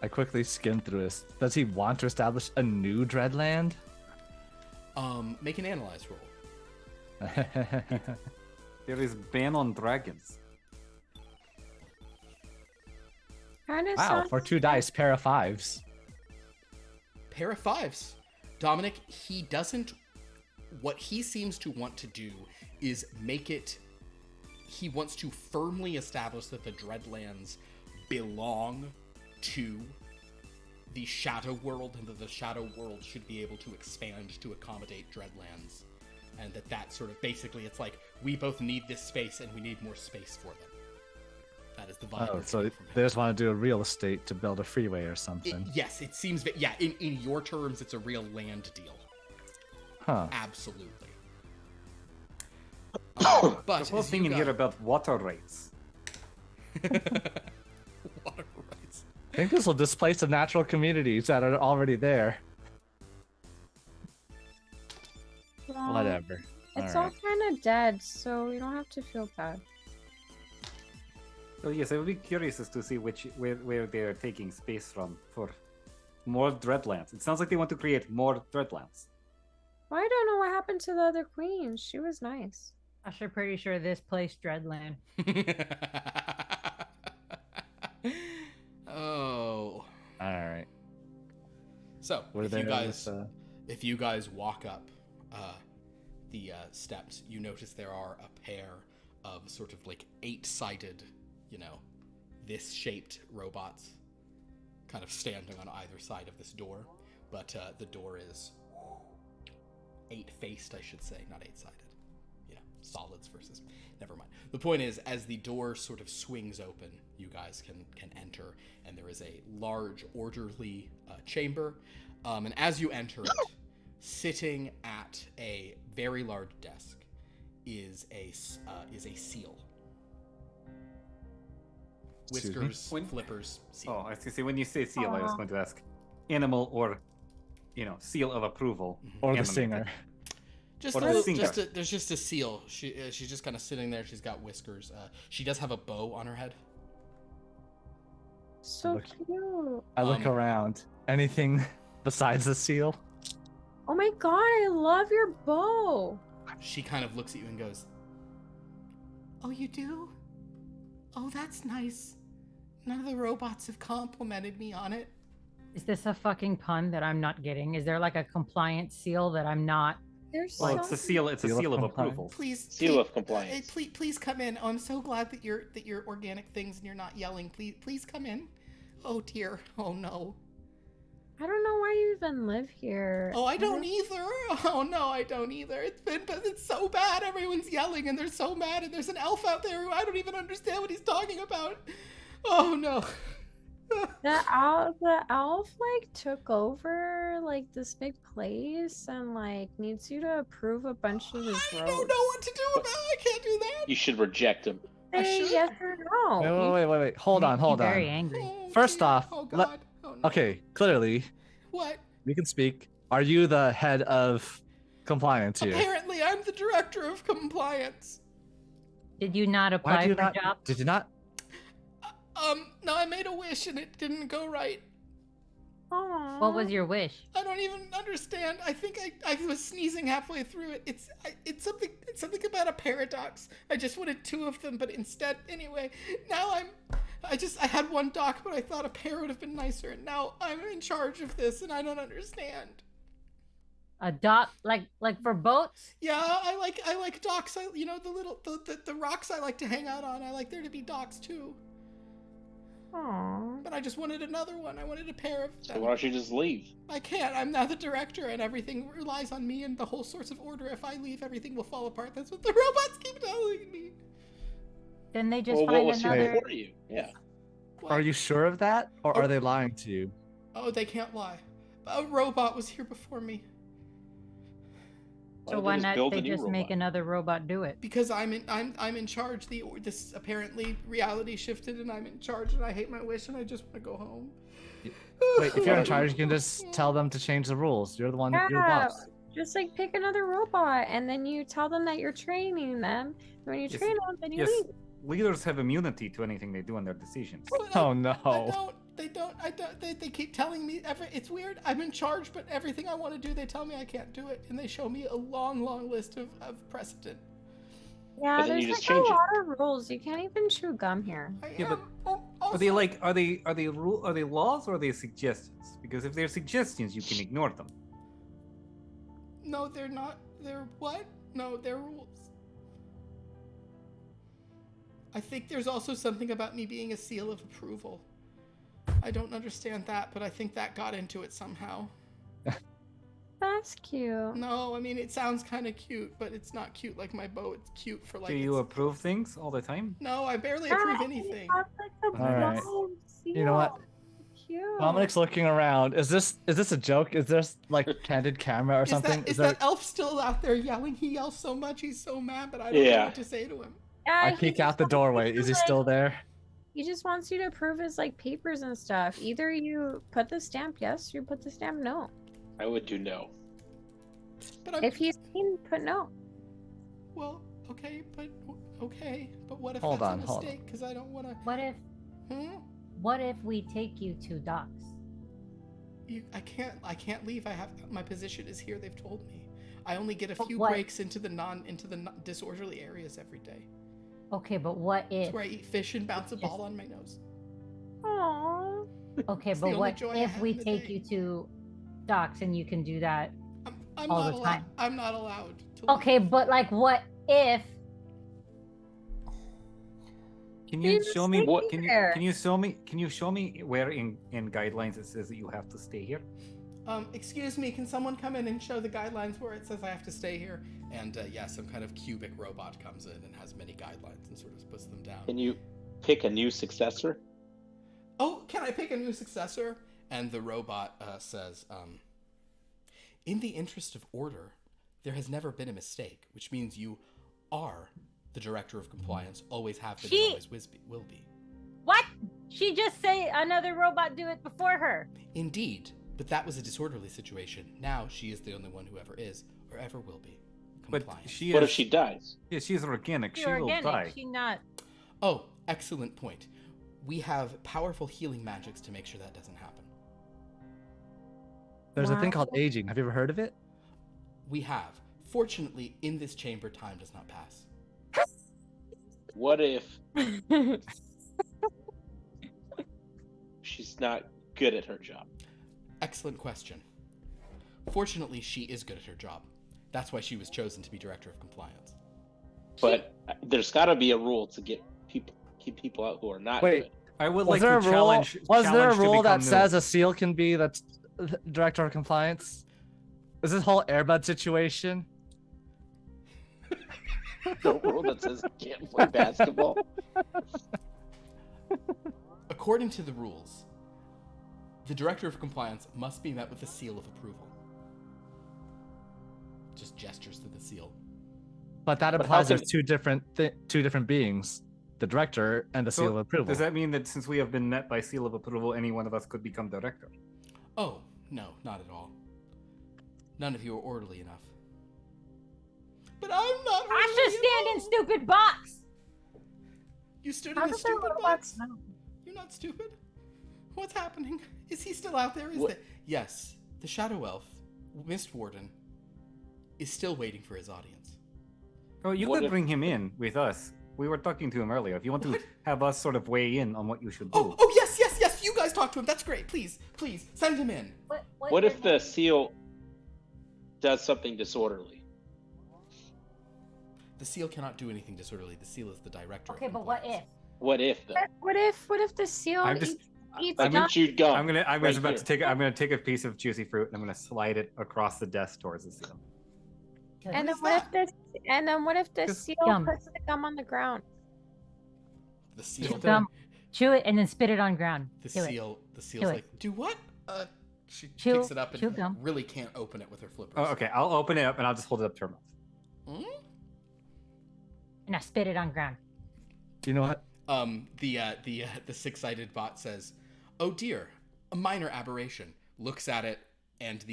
I quickly skimmed through this. Does he want to establish a new Dreadland? Make an analyze roll. There is ban on dragons. Kind of Wow, for 2 dice, pair of 5s. Pair of 5s. Dominic, he doesn't. What he seems to want to do is make it. He wants to firmly establish that the Dreadlands belong to the Shadow World, and that the Shadow World should be able to expand to accommodate Dreadlands. And that sort of basically, it's like, we both need this space and we need more space for them. That is the vibe. Oh, we're so getting from they him. just want to do a real estate to build a freeway or something. Yes, it seems that, in your terms, it's a real land deal. Huh. Absolutely. The But whole as thing you in here go- about water rights. Water rights. I think this will displace the natural communities that are already there. Well, Whatever. It's All all right. kind of dead, so you don't have to feel bad. So yes, I would be curious as to see where they're taking space from for more Dreadlands. It sounds like they want to create more Dreadlands. Well, I don't know what happened to the other queen. She was nice. I'm sure pretty sure this place Dreadland. Oh. All right. So, Were if you there guys with, if you guys walk up the steps, you notice there are a pair of sort of like 8-sided, this shaped robots kind of standing on either side of this door. But the door is 8-faced, I should say, not 8-sided. Solids versus... Never mind. The point is, as the door sort of swings open, you guys can enter, and there is a large, orderly chamber. And as you enter it, sitting at a very large desk is a seal. Excuse me? Whiskers, flippers, seal. Oh, I was going to say, when you say seal, I was Aw. going to ask animal or, seal of approval. or the animated. singer. Just What a, are the little- just singers? there's just a seal. She's just kind of sitting there. She's got whiskers. She does have a bow on her head. So Look. cute. I look Um, around. Anything besides the seal? Oh my god, I love your bow. She kind of looks at you and goes, "Oh, you do? Oh, that's nice. None of the robots have complimented me on it." Is this a fucking pun that I'm not getting? Is there like a compliance seal that I'm not? There's Well, so it's a seal. It's a Seal of seal of compliance. approval. Please, Seal please- of compliance. please come in. Oh, I'm so glad that you're organic things and you're not yelling. Please come in. Oh dear. Oh no. I don't know why you even live here. Oh, I don't either. Oh no, I don't either. But it's so bad. Everyone's yelling and they're so mad. And there's an elf out there who I don't even understand what he's talking about. Oh no. The elf like took over like this big place and like needs you to approve a bunch of his I roads. don't know what to do about it. I can't do that. You should reject him. I Say should. yes or no. Wait. Hold Make on, me hold very on. angry. Oh, First dear. off, Oh let- god. Oh, no. Okay, clearly What? we can speak. Are you the head of compliance here? Apparently, I'm the director of compliance. Did you not Why apply do you for not? a job? Did you not? No, I made a wish and it didn't go right. Aww. What was your wish? I don't even understand. I think I was sneezing halfway through it. It's something about a paradox. I just wanted 2 of them, but instead, anyway, now I had 1 doc, but I thought a pair would have been nicer, and now I'm in charge of this, and I don't understand. A dock, like for boats? Yeah, I like docks. The rocks I like to hang out on. I like there to be docks too. Aww. But I just wanted another one. I wanted a pair of So them. why don't you just leave? I can't. I'm now the director, and everything relies on me and the whole source of order. If I leave, everything will fall apart. That's what the robots keep telling me. Then they just Well, what find was here another. before you? Yeah. What? Are you sure of that, or are they lying to you? Oh, they can't lie. A robot was here before me. So don't why just not build a they new just make robot? another robot do it? Because I'm in charge. This apparently reality shifted, and I'm in charge, and I hate my wish, and I just want to go home. Wait, if you're in charge, you can just tell them to change the rules. You're the one. You're the Yeah, boss. just like pick another robot and then you tell them that you're training them. And when you Yes, train them, then you Yes, leave. leaders have immunity to anything they do in their decisions. But Oh no. They don't. They keep telling me it's weird. I'm in charge, but everything I want to do, they tell me I can't do it, and they show me a long list of precedent. Yeah, But then there's you just like a change it. lot of rules. You can't even chew gum here. Yeah, but Are they like are they laws or are they suggestions? Because if they're suggestions, you can ignore them. No, they're not. They're what? No, they're rules. I think there's also something about me being a seal of approval. I don't understand that, but I think that got into it somehow. That's cute. No, I mean, it sounds kind of cute, but it's not cute like my bow. It's cute for like... Do you it's- approve things all the time? No, I barely approve Ah, anything. you have, like, a All right. brown You know what? seal. cute. Dominic's looking around. Is this a joke? Is this like candid camera or something? Is that elf still out there yelling? He yells so much, he's so mad, but I don't know Yeah. what to say to him. Yeah, I he peek just out the wants doorway. you to, Is he like- still there? He just wants you to prove his like papers and stuff. Either you put the stamp yes, or you put the stamp no. I would do no. But I'm If he's seen, put no. well, okay, but what if Hold that's on, a hold on. mistake? Because I don't want to. What if we take you to docks? I can't leave. My position is here. They've told me. I only get a But few what- breaks into the disorderly areas every day. Okay, but what It's if? where I eat fish and bounce a Yes. ball on my nose. Aww. Okay, It's the but only what joy I if have we in the take day. you to docks and you can do that? I'm All not the allowed. time. I'm not allowed to. leave. Okay, but like, what if? Can You you just show me? stay there. Can you show me where in guidelines it says that you have to stay here? Excuse me, can someone come in and show the guidelines where it says I have to stay here? And yeah, some kind of cubic robot comes in and has many guidelines and sort of puts them down. Can you pick a new successor? Oh, can I pick a new successor? And the robot says, in the interest of order, there has never been a mistake, which means you are the director of compliance, always have been, and always will be. What? She just say another robot do it before her. Indeed, but that was a disorderly situation. Now she is the only one who ever is, or ever will be, But compliant. she What is. if she dies? Yeah, she's organic. She's She will organic. die. She not. Oh, excellent point. We have powerful healing magics to make sure that doesn't happen. There's a thing called Wow. aging. Have you ever heard of it? We have. Fortunately, in this chamber, time does not pass. What if she's not good at her job? Excellent question. Fortunately, she is good at her job. That's why she was chosen to be director of compliance. But there's got to be a rule to keep people out who are not Wait. good. I would Was like there to a rule? challenge. Was there a challenge to rule that become says new. a seal can be the director of compliance? Is this whole Airbud situation? No rule that says you can't play basketball. According to the rules, the director of compliance must be met with a seal of approval. Just gestures to the seal. But that But implies how there's two different beings: the director and the So, seal of approval. Does that mean that since we have been met by seal of approval, any one of us could become director? Oh, no, not at all. None of you are orderly enough. But I'm not I orderly should stand in enough. stupid box. You stood How in a does the stupid robot box? smell? You're not stupid. What's happening? Is he still out there? What- Yes, the Shadow Elf, Mist Warden, is still waiting for his audience. Oh, you What could if- bring him in with us. We were talking to him earlier. If you want to What? have us sort of weigh in on what you should do. Oh, yes, you guys talk to him. That's great. Please, send him in. What if the seal does something disorderly? The seal cannot do anything disorderly. The seal is the director. Okay, of but what if? compliance. What if though? What if the seal I'm just- eats I done? mean, chewed gum. I'm right about here. to take. I'm gonna take a piece of juicy fruit and I'm gonna slide it across the desk towards the seal. And then is what if the Just seal gum. puts the gum on the ground? The seal. Gum. Chew it and then spit it on ground. The Do it. seal's Do it. like, do what? She Chew- picks it up chew and gum. really can't open it with her flippers. Oh, okay. I'll open it up and I'll just hold it up to her mouth. Hmm? And I spit it on ground. You know what? The six-sided bot says, "Oh dear, a minor aberration." Looks at it and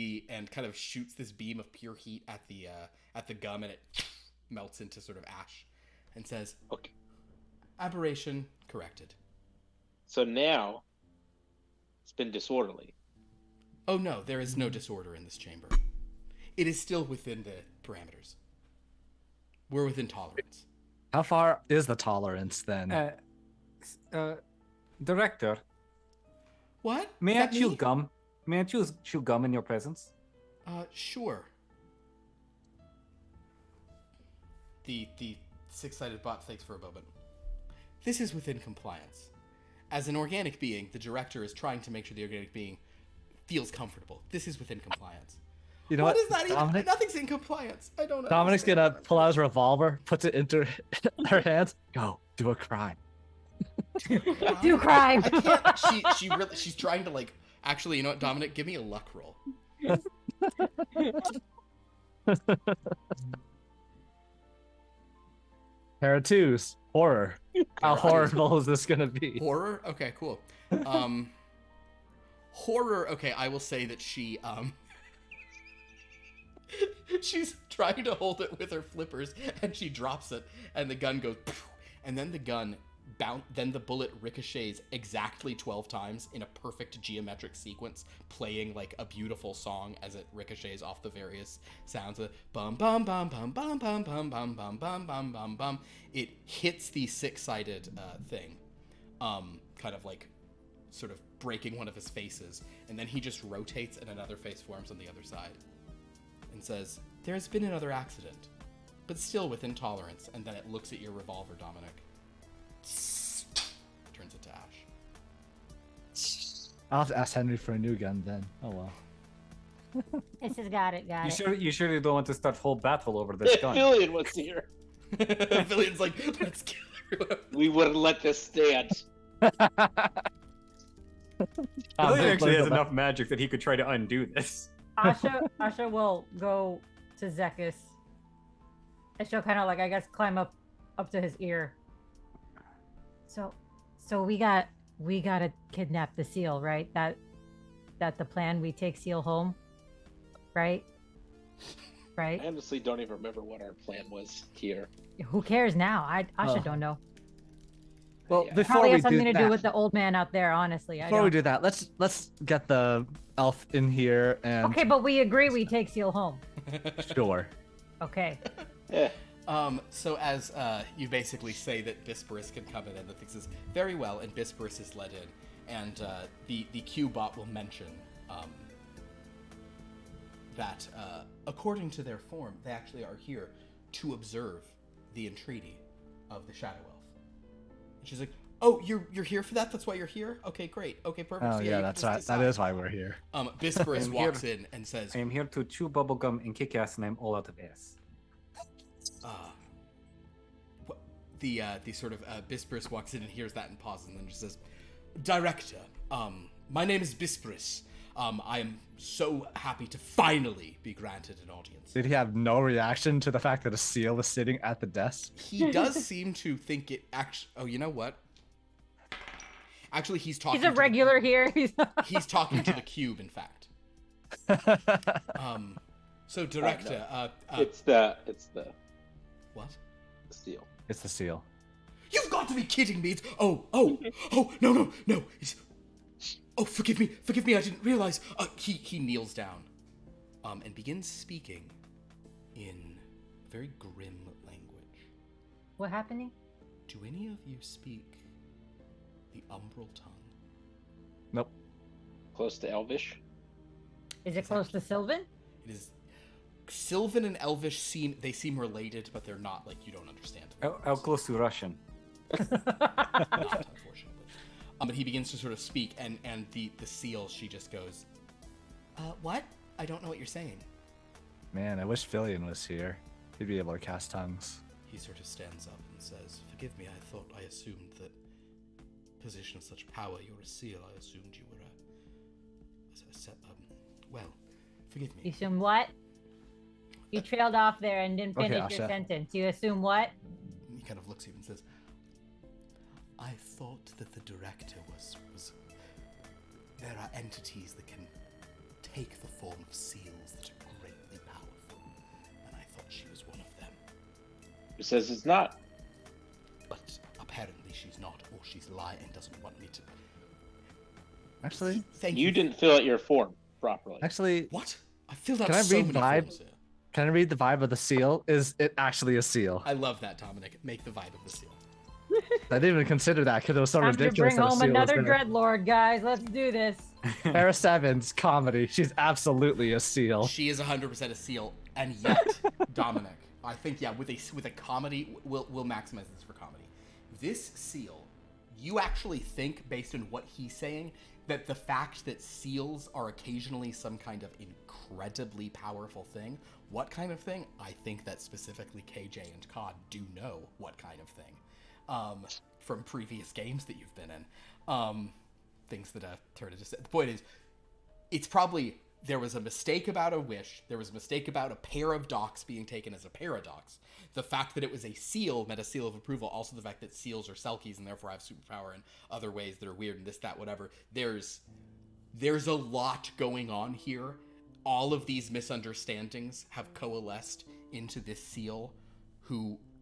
kind of shoots this beam of pure heat at the gum, and it melts into sort of ash, and says, Okay. "Aberration corrected." So now it's been disorderly. Oh no, there is no disorder in this chamber. It is still within the parameters. We're within tolerance. How far is the tolerance then? Director, What? may Is I that chew me? gum? May I chew gum in your presence? Sure. The six-sided bot thinks for a moment. This is within compliance. As an organic being, the director is trying to make sure the organic being feels comfortable. This is within compliance. You know What what? is that even? Dominic? Nothing's in compliance. I don't know. Dominic's gonna pull out his revolver, puts it into her hands. Go, do a crime. Do crime. I can't. She's trying to like. Actually, you know what, Dominic? Give me a luck roll. Pair of twos. Horror. How horrible is this gonna be? Horror? Okay, cool. Horror. Okay, I will say that she she's trying to hold it with her flippers, and she drops it, and the gun goes, and then then the bullet ricochets exactly 12 times in a perfect geometric sequence, playing like a beautiful song as it ricochets off the various sounds of bum bum bum bum bum bum bum bum bum bum bum bum bum. It hits the six-sided thing, kind of like sort of breaking one of his faces, and then he just rotates and another face forms on the other side and says, "There has been another accident, but still within tolerance." And then it looks at your revolver, Dominic. Turns it to ash. I'll have to ask Henry for a new gun then. Oh well. This has got it. You surely don't want to start whole battle over this gun. Fillion was here. Fillion's like, let's kill everyone. We wouldn't let this stand. Fillion actually has enough magic that he could try to undo this. Asha will go to Zekas, and she'll kind of like, I guess, climb up to his ear. So we gotta kidnap the seal, right? That the plan. We take seal home, right? Right. I honestly don't even remember what our plan was here. Who cares now? Asha don't know. Well, Yeah. before Probably we has something do to that, do with the old man out there. Honestly, before we do that, let's get the elf in here and Okay, but we agree we take seal home. sure. Okay. Yeah. So as you basically say that Bisperus can come in, and the thing says, very well, and Bisperus is let in, and the Q-bot will mention that according to their form, they actually are here to observe the entreaty of the Shadow Elf. And she's like, "Oh, you're here for that? That's why you're here? Okay, great. Okay, perfect. Oh So, yeah, you that's can right. just That decide." is why we're here. Bisperus I'm walks here. in and says, I am here to chew bubblegum and kick ass, and I'm all out of ass. The sort of Bisperus walks in and hears that and pauses, and then just says, "Director, my name is Bisperus. I am so happy to finally be granted an audience." Did he have no reaction to the fact that a seal was sitting at the desk? He does seem to think it actually. Oh, you know what? Actually, he's talking. He's a regular here. He's talking to the cube, in fact. So, director, It's the what? seal. It's the seal. You've got to be kidding me! No! Oh, forgive me, I didn't realize. He kneels down, and begins speaking in very grim language. What happening? Do any of you speak the umbral tongue? Nope. Close to Elvish. Is it close to Sylvan? It is. Sylvan and Elvish seem related, but they're not. Like, you don't understand. How close to Russian? Not, unfortunately. But he begins to sort of speak, and the seal, she just goes, what? I don't know what you're saying. Man, I wish Fillion was here. He'd be able to cast tongues. He sort of stands up and says, "Forgive me, I assumed that position of such power, you're a seal. I assumed you were well, forgive me." You assume what? You trailed off there and didn't Okay, finish your Asha. sentence. You assume what? He kind of looks at you and says, "I thought that the director was there are entities that can take the form of seals that are greatly powerful, and I thought she was one of them. Who says it's not? But apparently she's not, or she's lying and doesn't want me to." Actually, Thank You didn't fill out your form properly. What? I filled out Can I so read many vibe? forms here. can I read the vibe of the seal? Is it actually a seal? I love that, Dominic. Make the vibe of the seal. I didn't even consider that because it was so Time to ridiculous. bring that a home seal was another there. dreadlord, guys. Let's do this. Para Seven's comedy. She's absolutely a seal. She is 100% a seal, and yet, Dominic, I think, yeah, with a comedy, we'll maximize this for comedy. This seal, you actually think, based on what he's saying, that the fact that seals are occasionally some kind of incredibly powerful thing. What kind of thing? I think that specifically KJ and Cod do know what kind of thing. from previous games that you've been in. Things that Torrret just said. The point is, it's probably there was a mistake about a wish. There was a mistake about a pair of docks being taken as a paradox. The fact that it was a seal meant a seal of approval. Also, the fact that seals are Selkies and therefore have superpower in other ways that are weird and this, that, whatever. There's a lot going on here. All of these misunderstandings have coalesced into this seal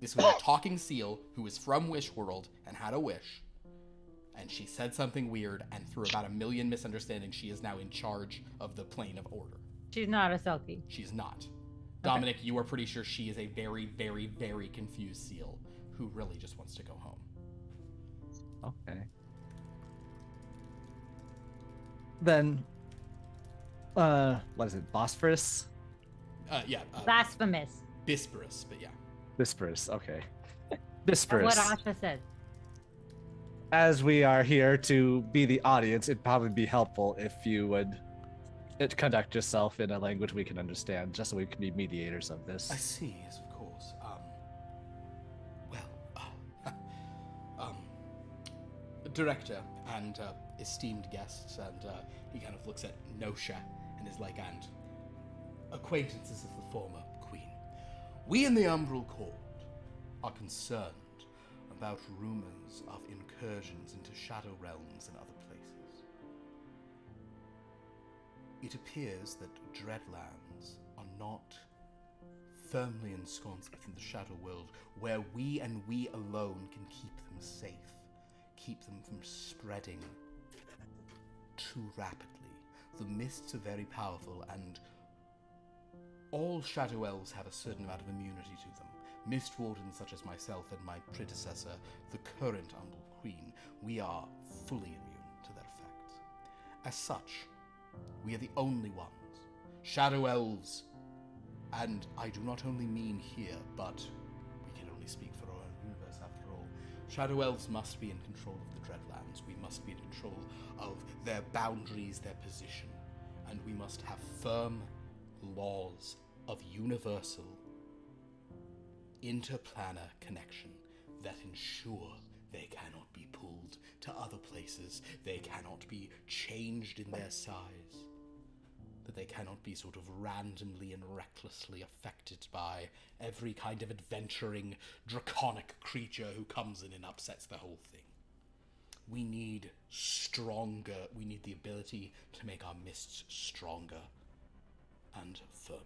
this was a talking seal who was from Wish World and had a wish. And she said something weird, and through about 1 million misunderstandings, she is now in charge of the plane of order. She's not a Selkie. She's not. Dominic, you are pretty sure she is a very, very, very confused seal who really just wants to go home. Okay. Then, what is it? Bosphorus? Yeah. Blasphemous. Bisperus, but yeah. Bisphorus, okay. That's Bisphorus. what Asha said. As we are here to be the audience, it'd probably be helpful if you would conduct yourself in a language we can understand, just so we can be mediators of this. I see, yes, of course. Director and esteemed guests, and he kind of looks at Nosha and is like, and acquaintances of the former queen. We in the Umbral Court are concerned about rumors of incursions into shadow realms and other places. It appears that Dreadlands are not firmly ensconced within the shadow world, where we and we alone can keep them safe, keep them from spreading too rapidly. The mists are very powerful, and all shadow elves have a certain amount of immunity to them. Mist wardens such as myself and my predecessor, the current Umbral Queen, we are fully immune to their effects. As such, we are the only ones, shadow elves, and I do not only mean here, but we can only speak for our own universe after all. Shadow elves must be in control of the Dreadlands. We must be in control of their boundaries, their position, and we must have firm laws of universal interplanar connection that ensure they cannot be pulled to other places, they cannot be changed in their size, that they cannot be sort of randomly and recklessly affected by every kind of adventuring, draconic creature who comes in and upsets the whole thing. We need the ability to make our mists stronger and firmer.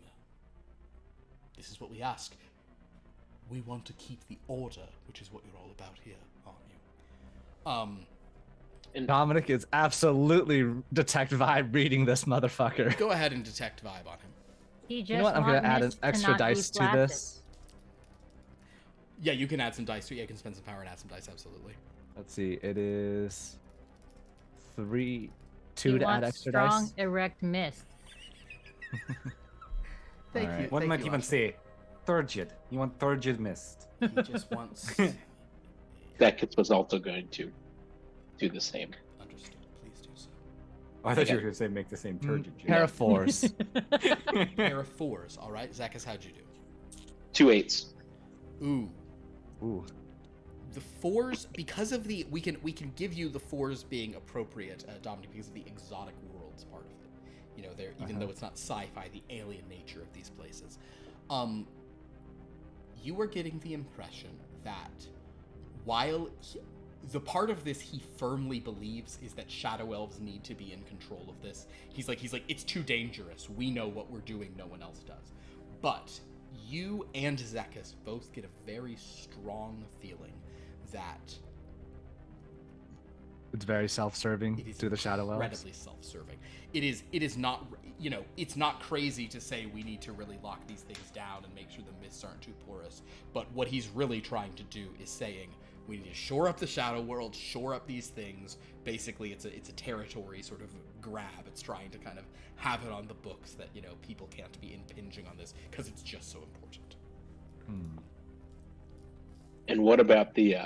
This is what we ask. We want to keep the order, which is what you're all about here, aren't you? And Dominic is absolutely detect vibe reading this motherfucker. Go ahead and detect vibe on him. He just You know what? I'm gonna add an extra dice to this. Yeah, you can add some dice to it. Yeah, you can spend some power and add some dice, absolutely. Let's see. It is 2 He to add wants extra strong, dice. erect mist. Thank All you. right. One thank might you, even Asha. say turgid. You want turgid mist. He just wants... Zekas was also going to do the same. Understood. Please do so. Oh, I thought you were going to say make the same turgid. Pair of 4s. Pair of 4s, all right? Zekas, how'd you do? 2 8s. Ooh. Ooh. The 4s, because of the... We can give you the 4s being appropriate, Dominic, because of the exotic worlds part of it. You know, even though it's not sci-fi, the alien nature of these places. You are getting the impression that while the part of this he firmly believes is that shadow elves need to be in control of this. He's like, it's too dangerous. We know what we're doing, no one else does. But you and Zekas both get a very strong feeling that It's very self-serving to the shadow elves. incredibly self-serving. It is not, it's not crazy to say we need to really lock these things down and make sure the mists aren't too porous. But what he's really trying to do is saying we need to shore up the shadow world, shore up these things. Basically, it's a territory sort of grab. It's trying to kind of have it on the books that, people can't be impinging on this because it's just so important. And what about the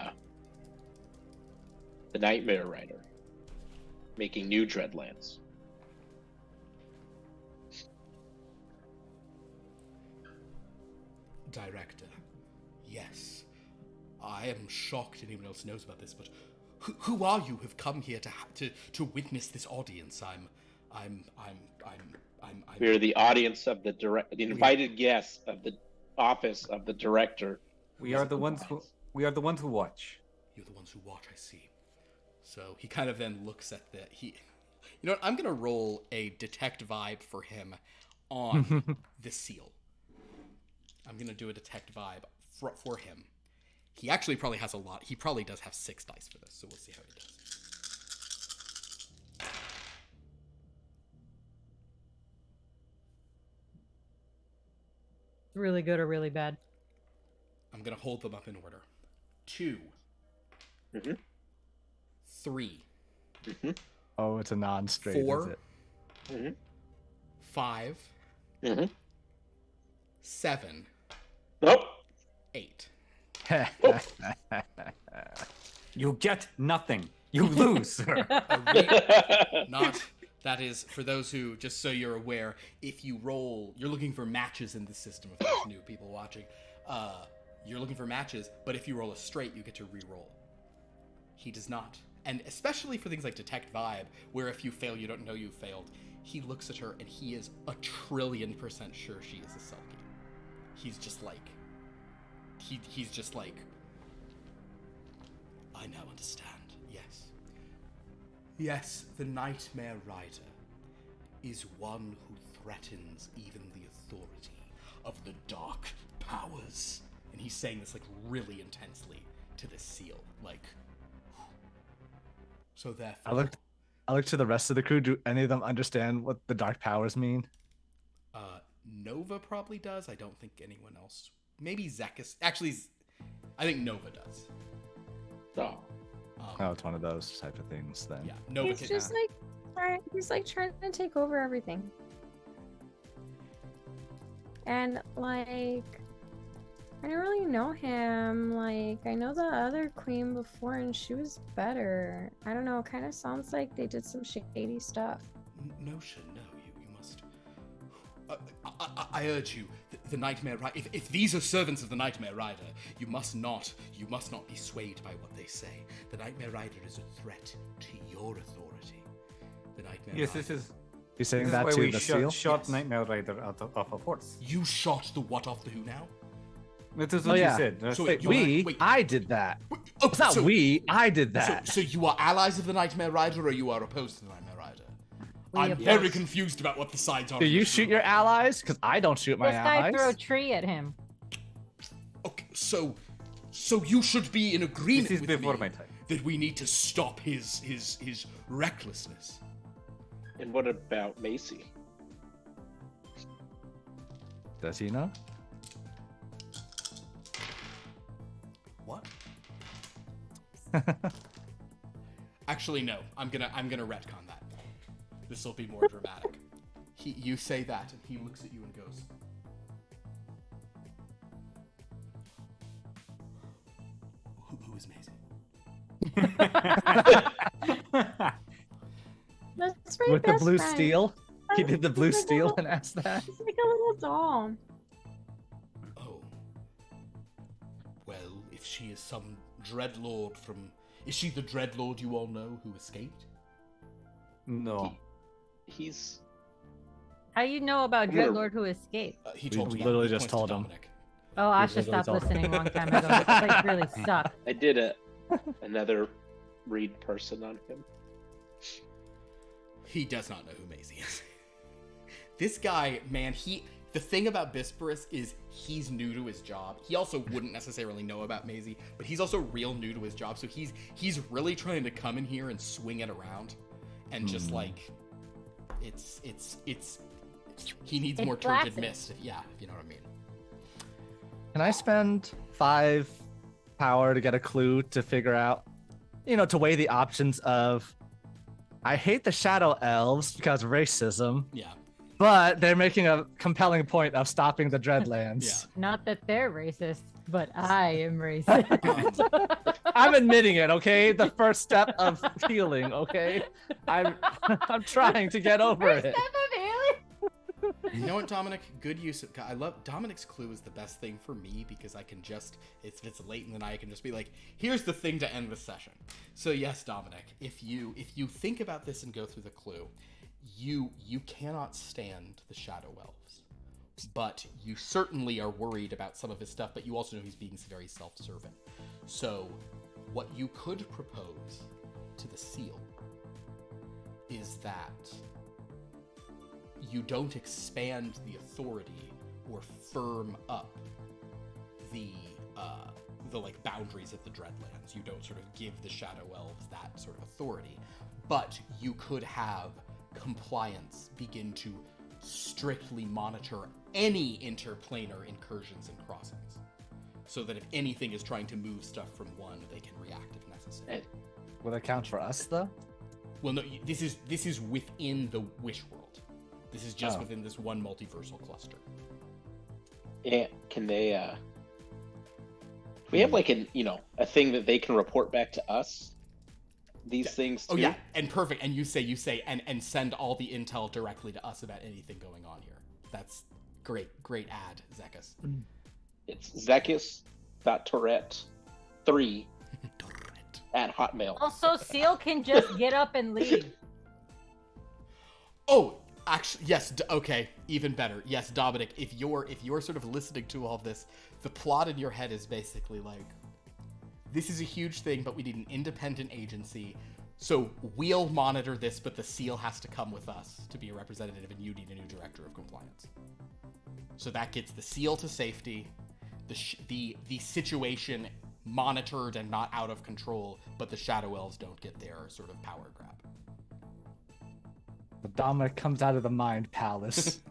Nightmare Rider making new Dreadlands? Director, yes. I am shocked anyone else knows about this, but who are you who have come here to witness this audience? We're the audience of the invited guests of the office of the director. We are the ones who watch. You're the ones who watch, I see. So he kind of then looks at you know what, I'm gonna roll a detect vibe for him on the seal. I'm gonna do a detect vibe for him. He actually probably has a lot. He probably does have 6 dice for this, so we'll see how he does. Really good or really bad? I'm gonna hold them up in order. 2. 3. Oh, it's a non-straight, 4. is it? 5. 7. Nope. 8. You get nothing. You lose, sir. That is, for those who, just so you're aware, if you roll, you're looking for matches in the system, if there's new people watching. You're looking for matches, but if you roll a straight, you get to re-roll. He does not. And especially for things like Detect Vibe, where if you fail, you don't know you failed, he looks at her and he is 1,000,000,000% sure she is a Selkie. He's just like, he's just like, I now understand. Yes, the Nightmare Rider is one who threatens even the authority of the Dark Powers. And he's saying this, like, really intensely to this seal. Like, so therefore... I look to the rest of the crew. Do any of them understand what the Dark Powers mean? Nova probably does. I don't think anyone else. Maybe Zekas. Actually, I think Nova does. Oh. Oh, it's one of those type of things then. Yeah, Nova He's can... just like trying to take over everything. And like, I don't really know him. Like, I know the other queen before and she was better. I don't know, it kind of sounds like they did some shady stuff. Notion, no, you must... I urge you, the Nightmare Rider... If these are servants of the Nightmare Rider, you must not be swayed by what they say. The Nightmare Rider is a threat to your authority. The Nightmare Yes, Rider... this is... You're saying This that is why to we the seal? shot Yes. Nightmare Rider off of horse. You shot the what off the who now? That is Oh, what yeah. you said. That's- So Wait, Wait. I did that. Oh, It's not we, I did that. So you are allies of the Nightmare Rider, or you are opposed to the Nightmare Rider? We I'm oppose. very confused about what the sides are. Do in you this shoot room. your allies? Because I don't shoot my This guy allies. threw a tree at him. Okay, so you should be in agreement This is with before me my time. that we need to stop his recklessness. And what about Macy? Does he know? What? Actually, no. I'm gonna retcon that. This will be more dramatic. You say that, and he looks at you and goes, "Who is Maisie?" That's my With the best blue friend. steel? He did the blue He's like a steel little- and asked that? He's like a little doll. Oh. Well, if she is some dreadlord from... Is she the dreadlord you all know who escaped? No. He's How you know about I'm gonna- Dreadlord who escaped? He We told me. literally He just points to told him. Dominic. Oh, I You should literally stop told him. listening a long time ago. This place really sucked. I did another read person on him. He does not know who Maisie is. This guy, man, the thing about Bisperus is he's new to his job. He also wouldn't necessarily know about Maisie, but he's also real new to his job, so he's really trying to come in here and swing it around. And just like it's he needs It's more turgid classic. mist. If you know what I mean. Can I spend 5 power to get a clue to figure out, to weigh the options of, I hate the Shadow Elves because of racism, Yeah. but they're making a compelling point of stopping the Dreadlands. Not that they're racist, but I am racist. I'm admitting it, okay? The first step of healing, okay? I'm trying to get over First it. step of healing. You know what, Dominic? Good use of. I love Dominic's clue is the best thing for me because I can just. If it's late in the night, I can just be like, "Here's the thing to end the session." So yes, Dominic, if you think about this and go through the clue, you cannot stand the Shadow Elves, but you certainly are worried about some of his stuff. But you also know he's being very self-serving. So, what you could propose to the seal is that you don't expand the authority or firm up the like boundaries of the Dreadlands. You don't sort of give the Shadow Elves that sort of authority, but you could have compliance begin to strictly monitor any interplanar incursions and crossings, so that if anything is trying to move stuff from one, they can react if necessary. Will that count for us though? Well, no. This is within the Wish world. This is just within this one multiversal cluster. Yeah, can they? We have like a thing that they can report back to us. These things. Too? Oh yeah, and perfect. And you say and send all the intel directly to us about anything going on here. That's great ad, Zekas. It's Zekas.Torrret3 at Hotmail. Also, Seal can just get up and leave. Oh, actually, yes. Okay, even better. Yes, Dominic. If you're sort of listening to all this, the plot in your head is basically like, this is a huge thing, but we need an independent agency. So we'll monitor this, but the seal has to come with us to be a representative, and you need a new director of compliance. So that gets the seal to safety, the situation monitored and not out of control, but the Shadow Elves don't get their sort of power grab. Dominic comes out of the Mind Palace.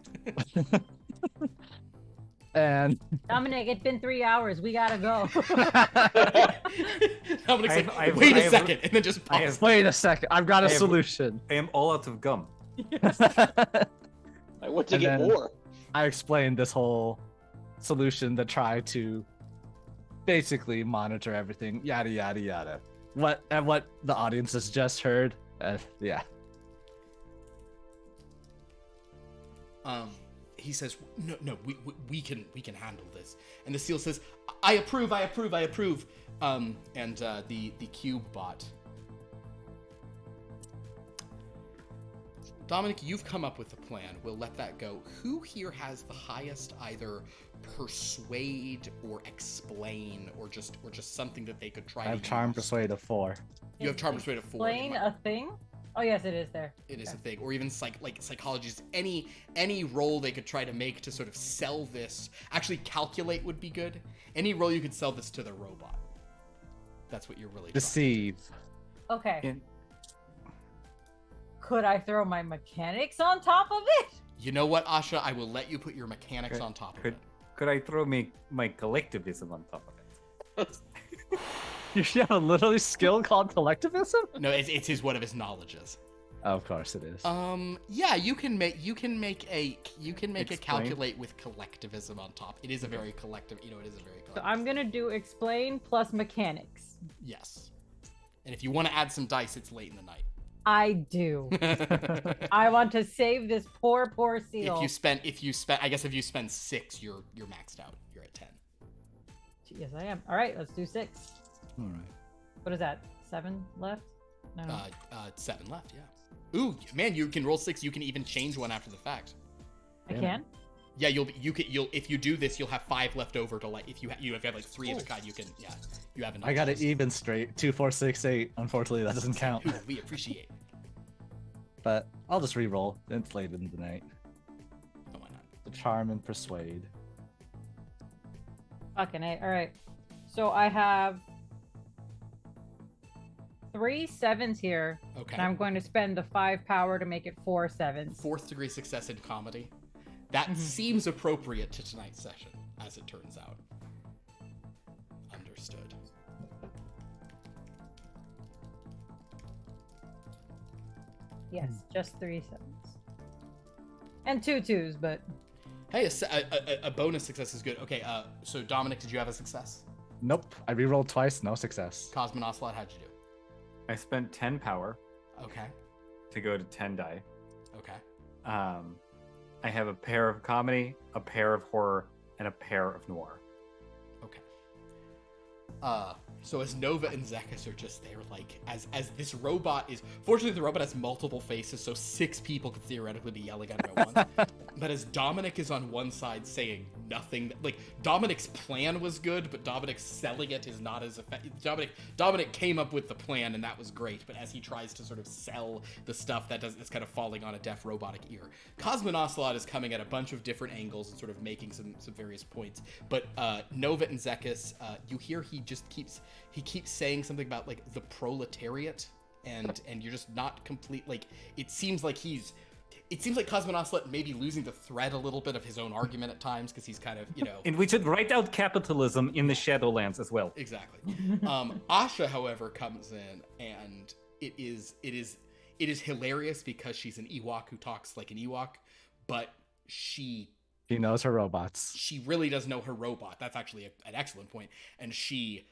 And Dominic, it's been 3 hours. We gotta go. Dominic's like, wait a second, and then just pause. Wait a second, I've got a solution. I am all out of gum. I want to And get then- more. I explained this whole solution to try to basically monitor everything, yada yada yada. What the audience has just heard, yeah. He says, no, we can handle this. And the seal says, I approve. And the cube bot. Dominic, you've come up with a plan. We'll let that go. Who here has the highest either persuade or explain or just something that they could try I have to charm use? persuade of 4. You have charm persuade of 4. Explain a thing? Oh yes, it is there. It is a thing, or even psychologists. Any role they could try to make to sort of sell this. Actually, calculate would be good. Any role you could sell this to the robot. That's what you're really Deceive. Okay. In- Could I throw my mechanics on top of it? You know what, Asha? I will let you put your mechanics on top of it. Could I throw my collectivism on top of it? You have a literally skill called collectivism? No, it's one of his knowledges. Of course it is. Yeah, you can make a Explain. calculate with collectivism on top. It is a very collective. It is a very collective. So I'm gonna do explain plus mechanics. Yes. And if you want to add some dice, it's late in the night. I do. I want to save this poor seal. If you spend 6, you're maxed out. You're at 10. Yes, I am. All right, let's do 6. All right. What is that? 7 left? No. 7 left. Yeah. Ooh, man, you can roll 6. You can even change one after the fact. I can. Yeah, you'll if you do this, you'll have 5 left over to if you have like 3 of a kind, you can you have enough. I got it even straight. 2, 4, 6, 8. Unfortunately, that doesn't count. Ooh, we appreciate. But I'll just re-roll. It's late in the night. Oh, why not? The charm and persuade. Fucking A. All right. So I have 3 7s here. Okay. And I'm going to spend the 5 power to make it 4 7s. 4th degree success in comedy. That seems appropriate to tonight's session, as it turns out. Understood. Yes, just 3 7s. And 2 2s, but Hey, a bonus success is good. Okay, so Dominic, did you have a success? Nope. I re-rolled twice. No success. Cosmonocelot, how'd you do? I spent 10 power Okay. to go to 10 die. Okay. I have a pair of comedy, a pair of horror, and a pair of noir. Okay. So as Nova and Zekas are just there, like, as this robot is... Fortunately, the robot has multiple faces, so 6 people could theoretically be yelling at him at once. But as Dominic is on one side saying nothing... Like, Dominic's plan was good, but Dominic selling it is not as effective. Dominic came up with the plan, and that was great, but as he tries to sort of sell the stuff, it's kind of falling on a deaf robotic ear. Cosmin Ocelot is coming at a bunch of different angles and sort of making some various points. But Nova and Zekas, you hear he keeps saying something about, like, the proletariat, and you're just not complete. Like, it seems like Cosmin Ocelot may be losing the thread a little bit of his own argument at times, because he's kind of, And we should write out capitalism in the Shadowlands as well. Exactly. Asha, however, comes in, and it is hilarious because she's an Ewok who talks like an Ewok, but she knows her robots. She really does know her robot. That's actually an excellent point. And she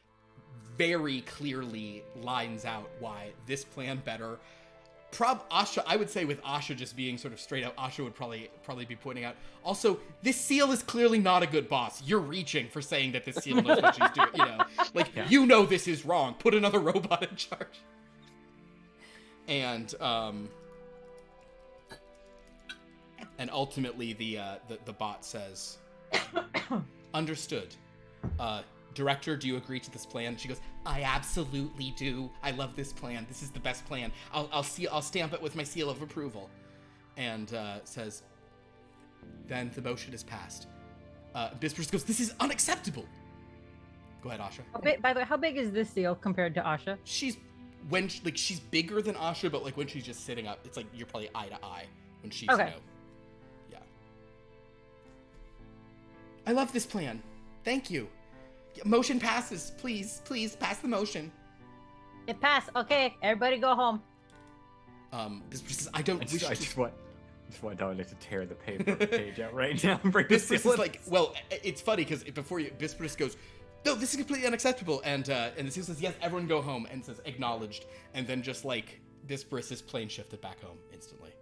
very clearly lines out why this plan better. Asha, I would say with Asha just being sort of straight out, Asha would probably be pointing out, also, this seal is clearly not a good boss. You're reaching for saying that this seal knows what she's doing, You know this is wrong. Put another robot in charge. And ultimately the bot says, understood. Director, do you agree to this plan? She goes, I absolutely do. I love this plan. This is the best plan. I'll stamp it with my seal of approval. And says, then the motion is passed. Bispers goes, this is unacceptable. Go ahead, Asha. By the way, how big is this seal compared to Asha? She's bigger than Asha, but like when she's just sitting up, it's like you're probably eye to eye when she's okay. Yeah. I love this plan. Thank you. Motion passes. Please pass the motion. It passed. Okay, everybody go home. I don't. I just want Dominic to tear the paper page out right now. And bring Bispers is like, well, it's funny because before you, Bispers goes, no, this is completely unacceptable, and the seal says, yes, everyone go home, and says acknowledged, and then just like Bispers' plane shifted back home instantly.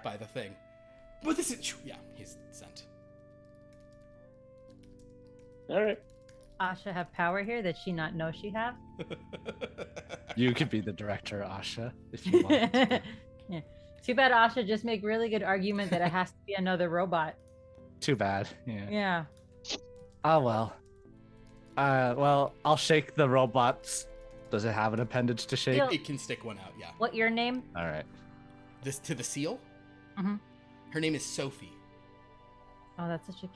by the thing. But this is he's sent. All right. Asha have power here that she not know she have? You could be the director, Asha, if you want to. Yeah. Too bad Asha just make really good argument that it has to be another robot. Too bad. Yeah. Yeah. Oh well. Well, I'll shake the robots. Does it have an appendage to shake? It can stick one out, yeah. What your name? All right. This to the seal? Mm-hmm. Her name is Sophie. Oh, that's such a cute...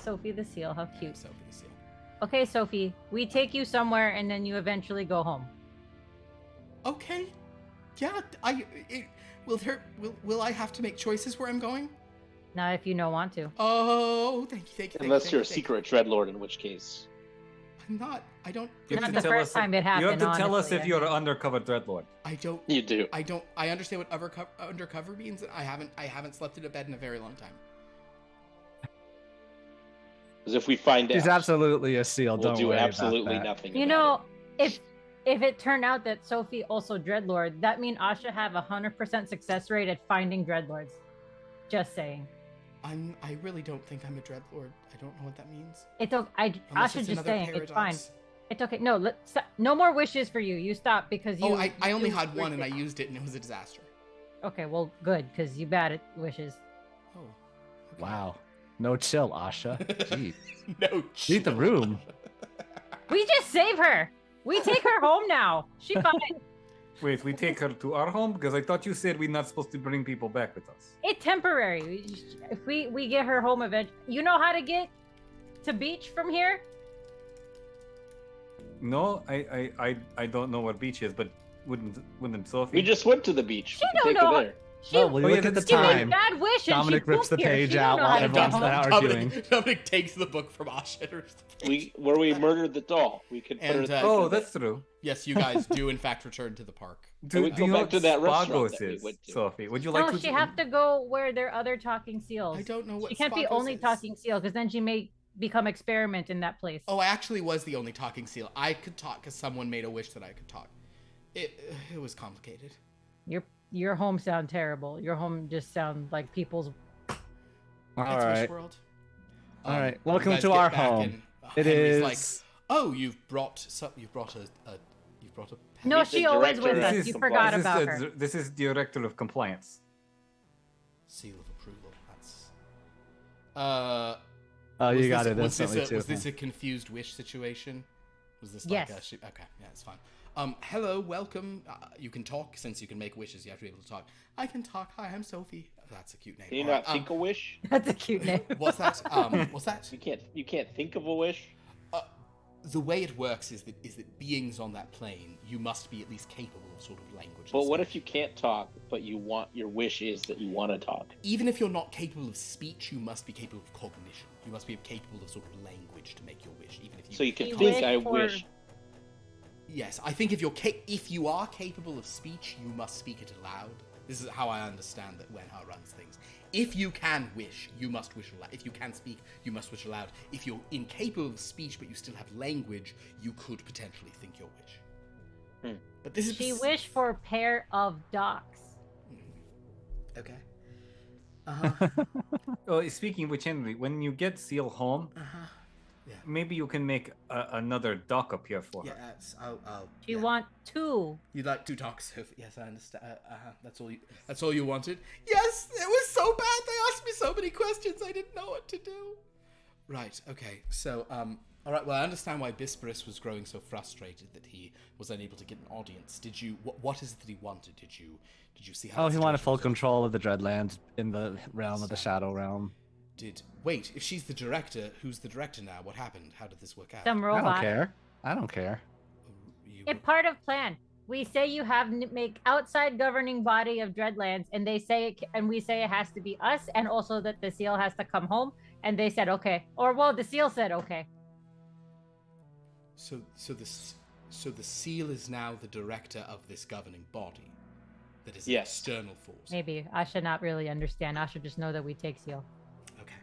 Sophie the seal, how cute. Sophie the seal. Okay, Sophie, we take you somewhere and then you eventually go home. Okay. Yeah, will I have to make choices where I'm going? Not if you don't want to. Oh, thank you. Unless you're a secret dreadlord, in which case. I don't. Not the first time it happened. You have to tell us honestly, if you're an undercover dreadlord. I don't. You do. I understand what undercover means. I haven't slept in a bed in a very long time. Because if we find out, She's absolutely a seal. we'll Don't do worry absolutely about that. nothing. You about know, if it turned out that Sophie also dreadlord, that mean Asha have 100% success rate at finding dreadlords. Just saying. I really don't think I'm a dreadlord. I don't know what that means. It's okay. Unless Asha it's just another saying it's fine. paradox. It's okay. No, no more wishes for you. You stop because you. Oh, I only had one and I used it and it was a disaster. Okay, well, good because you bad at wishes. Oh. Okay. Wow. No chill, Asha. Jeez. No. Leave the room. We just save her. We take her home now. She fine. Wait, we take her to our home? Because I thought you said we're not supposed to bring people back with us. It's temporary. If we get her home eventually. You know how to get to beach from here? No, I don't know where beach is, but wouldn't Sophie? We just went to the beach. She We can don't take her know. there. She, Oh, well, Oh, yeah, look at the that's she made time. bad wish and Dominic she rips the moved here. page She don't out know while how to everyone's get home. there arguing. Dominic takes the book from Asha. Where we murdered the doll. We could put her. And, back Oh, in there. that's true. Yes, you guys do in fact return to the park. And we Do go you know back to what that restaurant Spagos that we is, went to. Sophie? Would you like No, to? she have to go where there are other talking seals. I don't know what She can't be Spagos only is. talking seal because then she may become experiment in that place. Oh, I actually was the only talking seal. I could talk because someone made a wish that I could talk. It was complicated. You're your home sound terrible. Your home just sound like people's. All It's right. Wishworld. All right. You Welcome guys to get our back home. and, It Henry's is. like, oh, you've brought a No, He's the she always director with of us. You forgot compliance. about her. This is director of compliance. seal of approval. That's. Oh, you was got this- it was instantly this too. Was this a confused wish situation? Was this like Yes. a okay, yeah, it's fine. Hello, welcome. You can talk since you can make wishes. You have to be able to talk. I can talk. Hi, I'm Sophie. That's a cute name. Can you All not right, think a wish? That's a cute name. What's that? What's that? You can't think of a wish. The way it works is that beings on that plane, you must be at least capable of sort of language. But what if you can't talk, but your wish is that you want to talk? Even if you're not capable of speech, you must be capable of cognition. You must be capable of sort of language to make your wish. Even if you. So you can You think, wish I for- wish. Yes, I think if you are capable of speech, you must speak it aloud. This is how I understand that Wenhar runs things. If you can wish, you must wish aloud. If you can speak, you must wish aloud. If you're incapable of speech but you still have language, you could potentially think your wish. But this is She wished for a pair of docks. okay. Oh, speaking of which, Henry, when you get Seal home, Yeah. maybe you can make another dock up here for her. Yeah, I'll She yeah. want two. You'd like to talk, Sophie? Yes, I understand. That's all you wanted. Yes, it was so bad. They asked me so many questions. I didn't know what to do. Right. Okay. So, all right. Well, I understand why Bisperis was growing so frustrated that he was unable to get an audience. Did you? What is it that he wanted? Did you see how? Oh, the he wanted situation full was? control of the Dreadlands in the realm of the Shadow Realm. Wait? If she's the director, who's the director now? What happened? How did this work out? Some I robot. don't care. I don't care. It's part of plan. We say you have to make outside governing body of Dreadlands, and they say and we say it has to be us, and also that the seal has to come home. And they said okay, or well, the seal said okay. So the seal is now the director of this governing body. That is an Yes. external force. Maybe I should not really understand. I should just know that we take seal. Okay.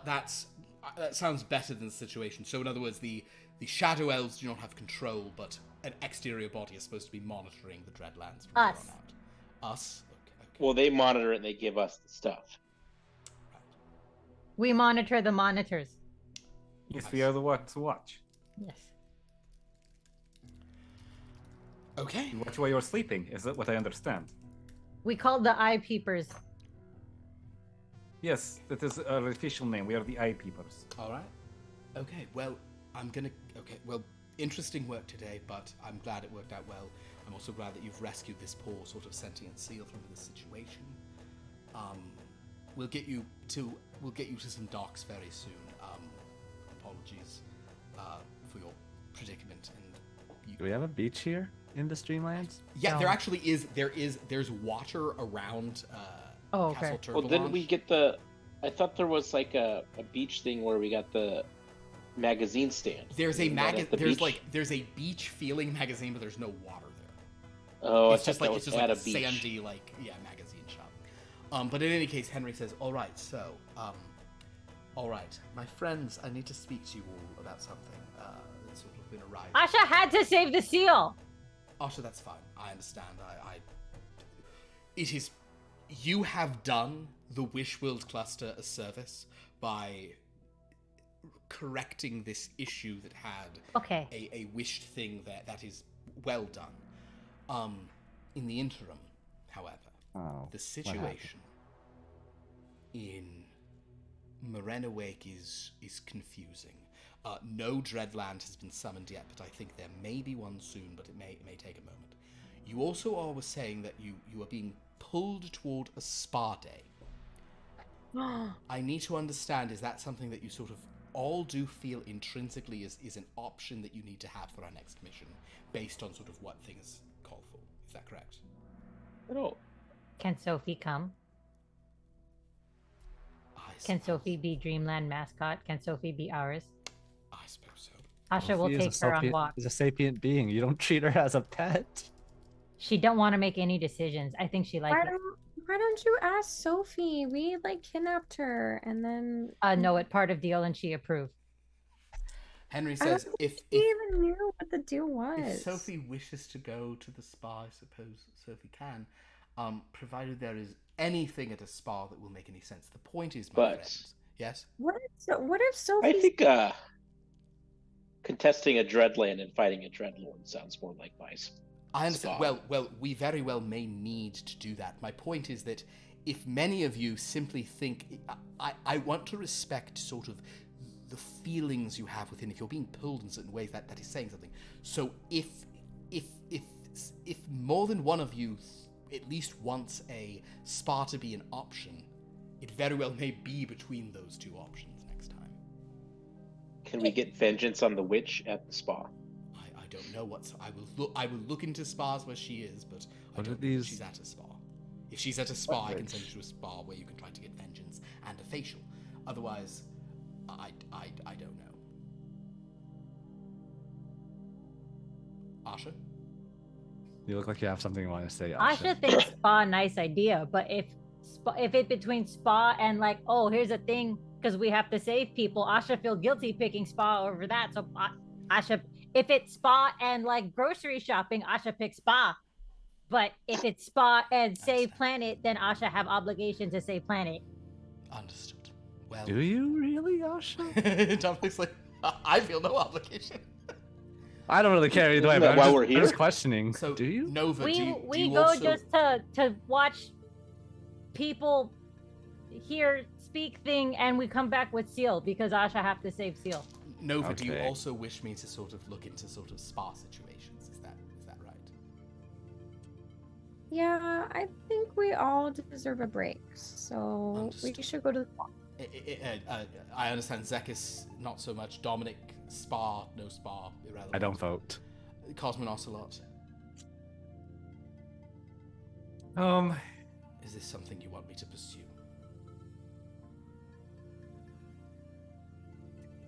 That sounds better than the situation. So in other words, the Shadow Elves do not have control, but an exterior body is supposed to be monitoring the Dreadlands from Us. here on out. Us. Okay. Well, they monitor it and they give us the stuff. We monitor the monitors. Yes, we are the ones to watch. Yes. Okay. You watch while you're sleeping. Is that what I understand? We call the eye peepers. Yes, that is our official name. We are the Eye Peepers. All right. Okay. Well, Okay. Well, interesting work today, but I'm glad it worked out well. I'm also glad that you've rescued this poor sort of sentient seal from this situation. We'll get you to some docks very soon. Apologies for your predicament. And Do we have a beach here in the Dreamlands? yeah, No. there actually is. There's water around Oh, okay. Castle Well, Turbalonge. didn't we get the? I thought there was like a beach thing where we got the magazine stand. There's a Isn't that at the beach? there's a beach feeling magazine, but there's no water there. Oh, It's I just thought like that was at a a beach. sandy magazine shop. But in any case, Henry says, "All right, so, all right, my friends, I need to speak to you all about something that's sort of been arising." Asha had to save the seal. Asha, that's fine. I understand. It is. You have done the Wish World Cluster a service by correcting this issue that had Okay. a wished thing that is well done. In the interim, however, Oh, the situation in Morenawake is confusing. No Dreadland has been summoned yet, but I think there may be one soon, but it may take a moment. You also are saying that you are being pulled toward a spa day. I need to understand, is that something that you sort of all do feel intrinsically is an option that you need to have for our next mission, based on sort of what things call for? Is that correct? Oh, Can Sophie come? Can Sophie be Dreamland mascot? Can Sophie be ours? I suppose so. Asha will She is take a her on sapient- walks. is a sapient being. You don't treat her as a pet. She don't want to make any decisions. I think she likes it. Why don't you ask Sophie? We like kidnapped her and then No, it part of deal, and she approved. Henry I don't says, think if he even knew what the deal was. if Sophie wishes to go to the spa, I suppose Sophie can, provided there is anything at a spa that will make any sense. The point is, my friends. Yes? What if I Sophie's think contesting a Dreadland and fighting a Dreadlord sounds more like my I understand. spa. Well, we very well may need to do that. My point is that if many of you simply think, I want to respect sort of the feelings you have within. If you're being pulled in certain ways, that is saying something. So if more than one of you at least wants a spa to be an option, it very well may be between those two options next time. Can we get vengeance on the witch at the spa? I don't know what's. I will look into spas where she is, but I What are don't know if these- she's at a spa. If she's at a spa, What I can witch? send you to a spa where you can try to get vengeance and a facial. Otherwise, I don't know. Asha? You look like you have something you want to say. Asha thinks spa a nice idea, but if it's between spa and like, oh, here's a thing because we have to save people, Asha feel guilty picking spa over that. So Asha, if it's spa and like grocery shopping, Asha picks spa. But if it's spa and save planet, then Asha have obligation to save planet. Understood. Well, Do you really, Asha? Dominic's like, I feel no obligation. I don't really care either way, Isn't but that why we're I'm just here? questioning. So, do you? Nova, We do you go also... just to watch people hear speak thing, and we come back with Seal because Asha have to save Seal. Nova, do you Okay. also wish me to sort of look into sort of spa situations? Is that right? Yeah, I think we all deserve a break. So Understood. we should go to the spa. I understand Zekas, not so much. Dominic, spa, no spa, irrelevant. I don't vote. Cosmin Ocelot, is this something you want me to pursue?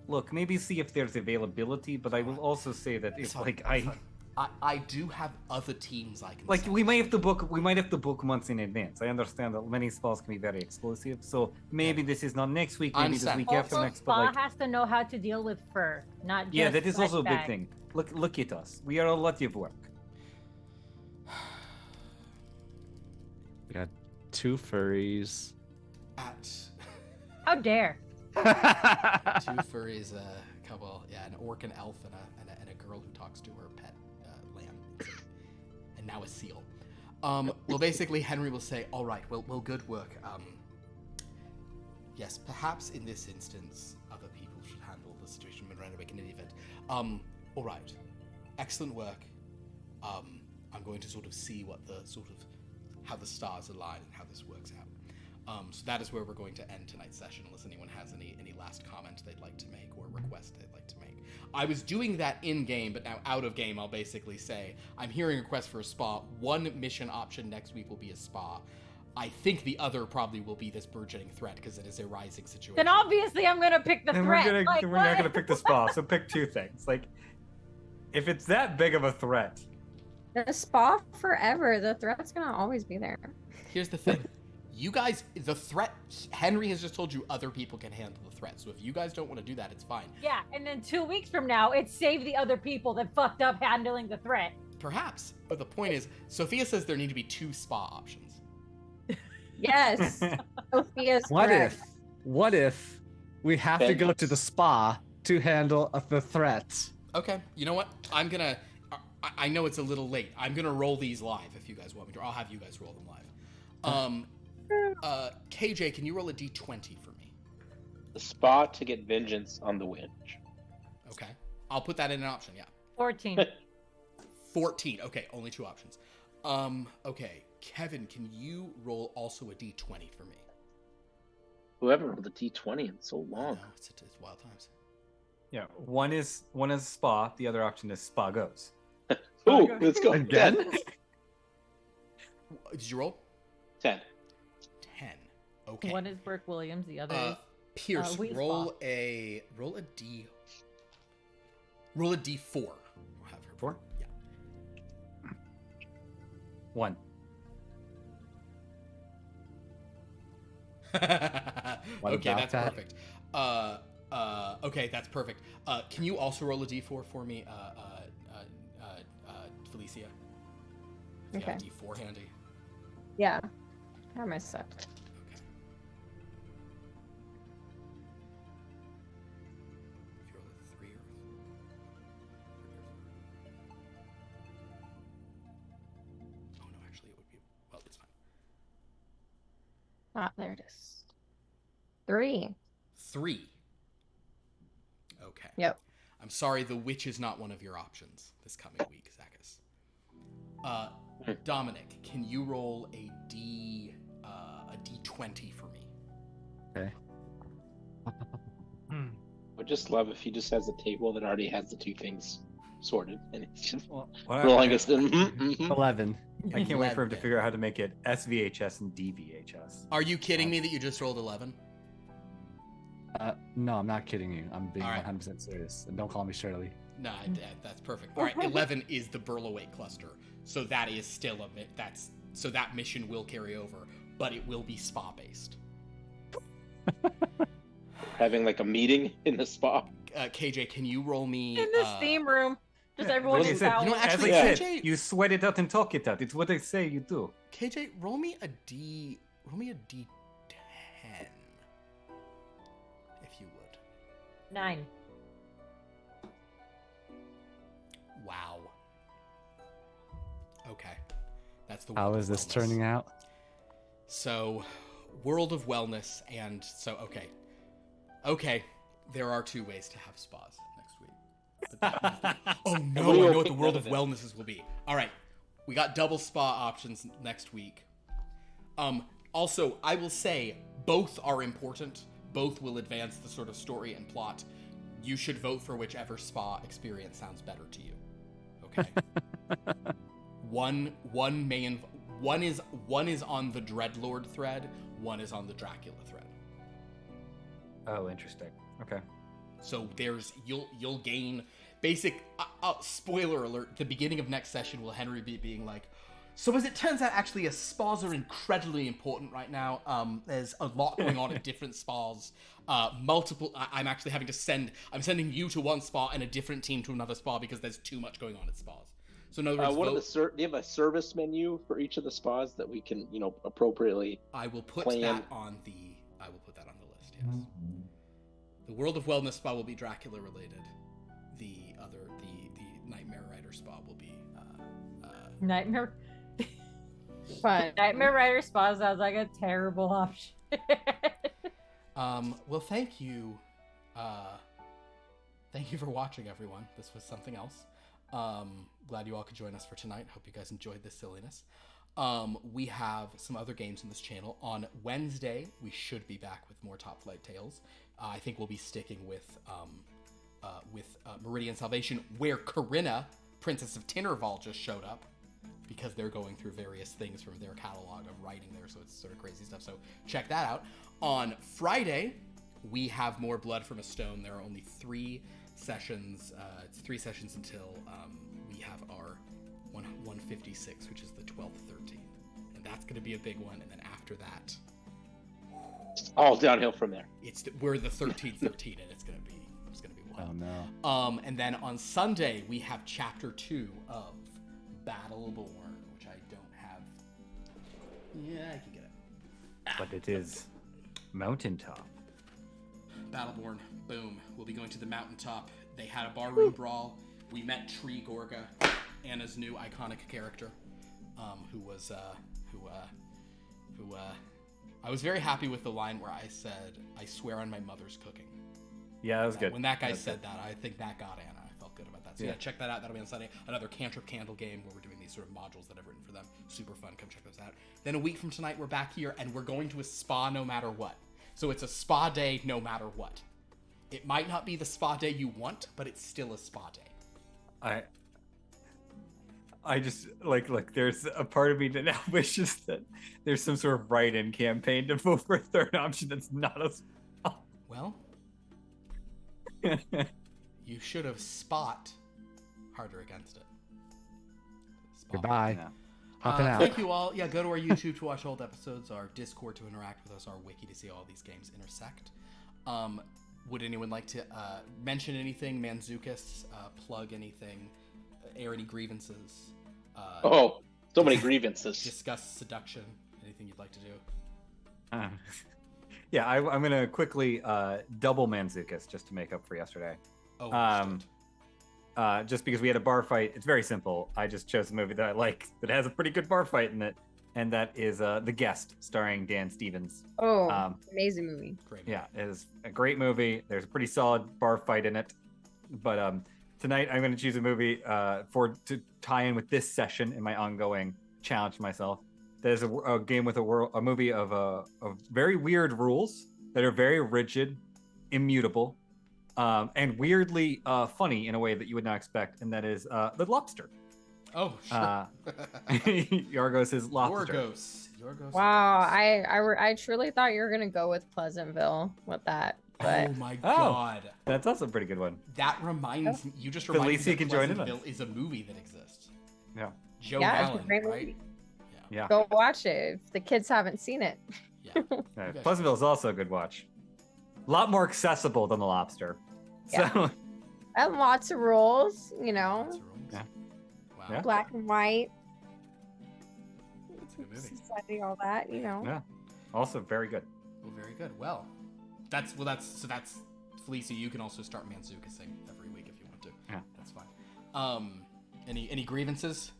Look, maybe see if there's availability, but I will also say that if Fine, like fine. I do have other teams I can like send. we might have to book months in advance. I understand that many spas can be very exclusive, so maybe this is not next week, I maybe this understand. week after Also, next, but spa like has to know how to deal with fur, not just yeah, that is also a big bag. thing. Look at us. We are a lot of work. We got 2 furries. At How dare? two furries, a couple, an orc, an elf, and a girl who talks to her pet lamb, and now a seal. Well, basically, Henry will say, "All right, well, good work. Yes, perhaps in this instance, other people should handle the situation when Renwick in any event. All right, excellent work. I'm going to sort of see what the sort of how the stars align and how this works out. So that is where we're going to end tonight's session, unless anyone has any last comment they'd like to make or request they'd like to make. I was doing that in-game, but now out of game, I'll basically say, I'm hearing requests for a spa. One mission option next week will be a spa. I think the other probably will be this burgeoning threat, because it is a rising situation. Then obviously I'm gonna pick the And threat. we're Like, not what? gonna pick the spa, so pick 2 things. Like if it's that big of a threat, The spa forever. The threat's gonna always be there. Here's the thing. You guys, the threat, Henry has just told you other people can handle the threat, so if you guys don't want to do that, it's fine. Yeah, and then 2 weeks from now, it's save the other people that fucked up handling the threat. Perhaps, but the point is, Sophia says there need to be 2 spa options. Yes. Sophia's What correct. if we have to go to the spa to handle the threat? Okay, you know what? I'm gonna, I know it's a little late. I'm gonna roll these live if you guys want me to. I'll have you guys roll them live. KJ, can you roll a d20 for me? The spa to get vengeance on the witch. Okay. I'll put that in an option, yeah. 14. 14. Okay, only 2 options. Okay. Kevin, can you roll also a d20 for me? Whoever rolled a d20 in so I long. know, it's wild times. yeah, one is spa, the other option is spa goes. Ooh, let's go. Again? 10. Did you roll? 10. 10. Okay. One is Burke Williams, the other is Pierce, Wheat roll Spa. a d4. We'll have her. 4? Yeah. 1. What Okay, about that's that? perfect. Okay, that's perfect. Can you also roll a d4 for me, Felicia? If you have Okay. d4 handy. Yeah. How am I set? Okay. If you roll a 3 or... Oh, no, actually, it would be... Well, it's fine. Ah, there it is. 3. 3. Okay. Yep. I'm sorry, the witch is not one of your options this coming week, Zekas. Dominic, can you roll a d20 for me? Okay. I would just love if he just has a table that already has the two things sorted, and it's just rolling us. 11. I can't wait for him to 11. figure out how to make it SVHS and DVHS. Are you kidding me that you just rolled 11? No, I'm not kidding you. I'm being All right. 100% serious. And don't call me Shirley. No, that's perfect. All right, 11 is the Burlowate cluster, so that is still so that mission will carry over, but it will be spa based. Having like a meeting in the spa. KJ, can you roll me In this theme room. Just everyone Like I in said, towels. You know, actually, as I KJ said, you sweat it out and talk it out. It's what I say you do. KJ, roll me a D10, if you would. 9. Wow. Okay, that's the. How World is of this Wellness. turning out? So, World of Wellness, and so okay, there are 2 ways to have spas next week. But oh no, I know what the World of Wellnesses will be. All right, we got double spa options next week. Also, I will say both are important. Both will advance the sort of story and plot. You should vote for whichever spa experience sounds better to you. Okay. One is on the Dreadlord thread. One is on the Dracula thread. Oh, interesting. Okay. So you'll gain basic spoiler alert. The beginning of next session will Henry be being like, so as it turns out, actually, spas are incredibly important right now. There's a lot going on at different spas. Multiple. I'm actually having to I'm sending you to one spa and a different team to another spa because there's too much going on at spas. So in other words, Do you have a service menu for each of the spas that we can, appropriately? I will put plan? that on the list. Yes. The World of Wellness spa will be Dracula related. The Nightmare Rider spa will be Nightmare Fun. Nightmare Rider Spa sounds like a terrible option. well, thank you. Thank you for watching, everyone. This was something else. Glad you all could join us for tonight. Hope you guys enjoyed this silliness. We have some other games in this channel. On Wednesday, we should be back with more Top Flight Tales. I think we'll be sticking with Meridian Salvation, where Corinna, Princess of Tinnerval, just showed up, because they're going through various things from their catalog of writing there, so it's sort of crazy stuff. So check that out. On Friday, we have more Blood from a Stone. There are only 3 sessions. It's 3 sessions until we have our 156, which is the 12th, 13th. And that's going to be a big one. And then after that, All downhill from there. we're the 13th, 13, and it's going to be wild. Oh no. And then on Sunday, we have Chapter 2 of Battleborn, which I don't have. Yeah, I can get it. But it is mountaintop. Battleborn, boom. We'll be going to the mountaintop. They had a barroom brawl. We met Tree Gorga, Anna's new iconic character, I was very happy with the line where I said, "I swear on my mother's cooking." Yeah, that was good. When that guy That's said good. that, I think that got Anna. I felt good about that. So yeah, check that out. That'll be on Sunday. Another Cantrip Candle game where we're doing these sort of modules that I've written for them. Super fun. Come check those out. Then a week from tonight, we're back here, and we're going to a spa no matter what. So it's a spa day no matter what. It might not be the spa day you want, but it's still a spa day. I just like there's a part of me that now wishes that there's some sort of write-in campaign to vote for a third option that's not a spot. Well, you should have spot harder against it. Spot. Goodbye. No. Hopping out. Thank you all. Yeah, go to our YouTube to watch old episodes, our Discord to interact with us, our wiki to see all these games intersect. would anyone like to mention anything? Manzukas, plug anything, air any grievances? Oh, so many grievances. Discuss seduction. Anything you'd like to do? Yeah, I'm gonna quickly double Manzukas just to make up for yesterday. Oh, Just because we had a bar fight. It's very simple. I just chose a movie that I like that has a pretty good bar fight in it, and that is The Guest, starring Dan Stevens. Oh, amazing movie. great. Yeah, it is a great movie. There's a pretty solid bar fight in it. But tonight I'm going to choose a movie to tie in with this session in my ongoing challenge to myself. There's a game with a movie of very weird rules that are very rigid, immutable, and weirdly funny in a way that you would not expect, and that is The Lobster. Oh, sure. Yorgos' Lobster. Yorgos. Wow, I truly thought you were gonna go with Pleasantville with that, but Oh my god. That's also a pretty good one. That reminds me. You just reminded Felicia me that can join in Pleasantville us. is a movie that exists. Yeah. Joe Yeah, it's a Allen, great right? movie. Yeah. go watch it if the kids haven't seen it. Yeah. Pleasantville is also a good watch. A lot more accessible than The Lobster. Yeah. So And lots of rules, you know, Lots of rules. Yeah. Wow. Yeah. black and white, That's a good movie. society, all that, you know. yeah, also very good. Well, very good. Well, that's Felicia. You can also start Manzukasing every week if you want to. Yeah. That's fine. Any grievances?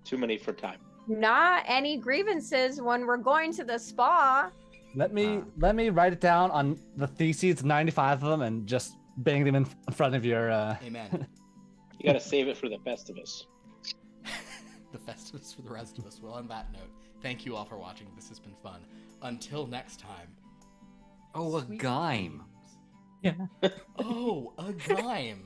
Too many for time. Not any grievances when we're going to the spa. Let me write it down on the theses, 95 of them, and just bang them in front of your. Amen. You gotta save it for the Festivus. The Festivus for the rest of us. Well, on that note, thank you all for watching. This has been fun. Until next time. Oh, a Sweet Gime. dreams. Yeah. Oh, a Gime.